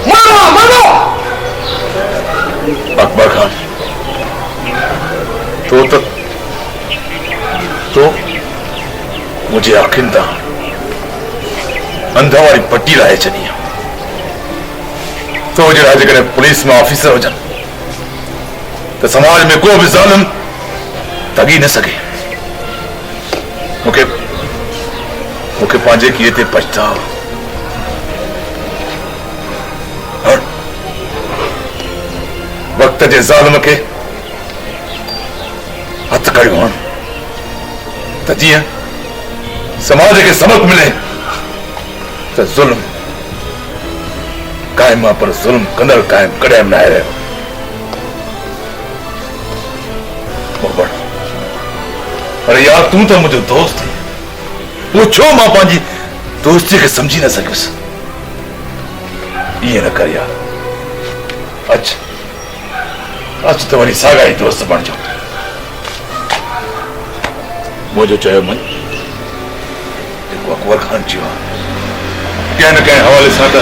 O: मारो मारो। अकबर खान तो मुझे आखिंदा अंधा वाली पट्टी लाए चली तो जरा जगह पुलिस में ऑफिसर हो जाए तो समाज में कोई भी जालिम तगी न सके मुके मुके पांजे किए थे पछताव और वक्त जे जालिम के हथ कड़ियो तो जीअं समाज के सबक मिले तो जुल्म कायम पर जुल्म कंदड़ कायम कड़े न रहे अरे यार तू तो मुझे दोस्त है वो छो मां पांजी दोस्ती के समझी न सकिस ये न कर यार अच तुम्हारी सागाई दोस्त बन जाओ मुझे चयो मन अकबर खान चयो कंहिं न कंहिं हवाले सां त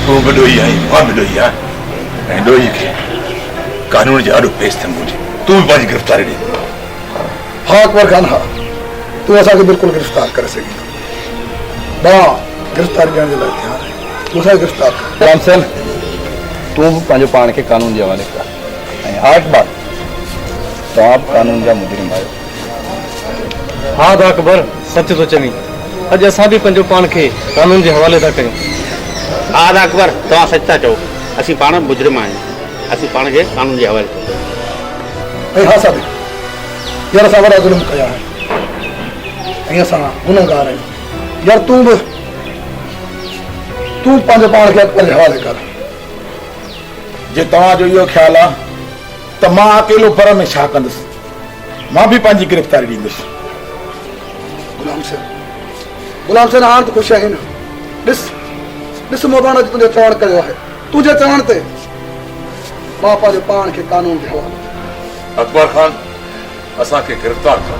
O: तूं बि ॾोही आहीं मां बि ॾोही आहियां ऐं ॾोही खे कानून जे ॾाढो पेश थियणु घुरिजे तूं बि पंहिंजी गिरफ़्तारी ॾे।
F: हाँ अकबर खान हाँ तू असा के बिल्कुल गिरफ्तार कर सकेगा मां गिरफ्तार करने के लिए तैयार है मूंखे गिरफ़्तार
Q: गुलाम सेन तूं बि पंहिंजो पाण खे कानून जे हवाले कर ऐं हाट बात तव्हां बि कानून जा मुजरिम आहियो।
I: हा त अकबर सच थो चवीं अॼु असां बि पंहिंजो पाण खे कानून जे हवाले था कयूं।
E: हा त अकबर तव्हां सच था चओ असीं पाण मुजरिम आहियूं असीं पाण खे कानून जे हवाले कयूं।
F: ऐं हा साबिक़ यार असां वॾा ज़ुल्म कया आहिनि ऐं असां गुनहगार आहियूं। यार तूं पंहिंजे पाण खे अकबर जे हवाले कर।
O: जे तव्हांजो इहो ख़्यालु आहे त मां अकेलो पर में छा कंदुसि मां बि पंहिंजी गिरफ़्तारी ॾींदुसि।
F: गुलाम सेन हाणे त ख़ुशि आहिनि। ॾिस मोबाना जो तुंहिंजो चवणु कयो आहे तुंहिंजे चवण ते मां पंहिंजे पाण खे कानून जे हवाले।
D: अकबर खान असांखे गिरफ़्तार कर।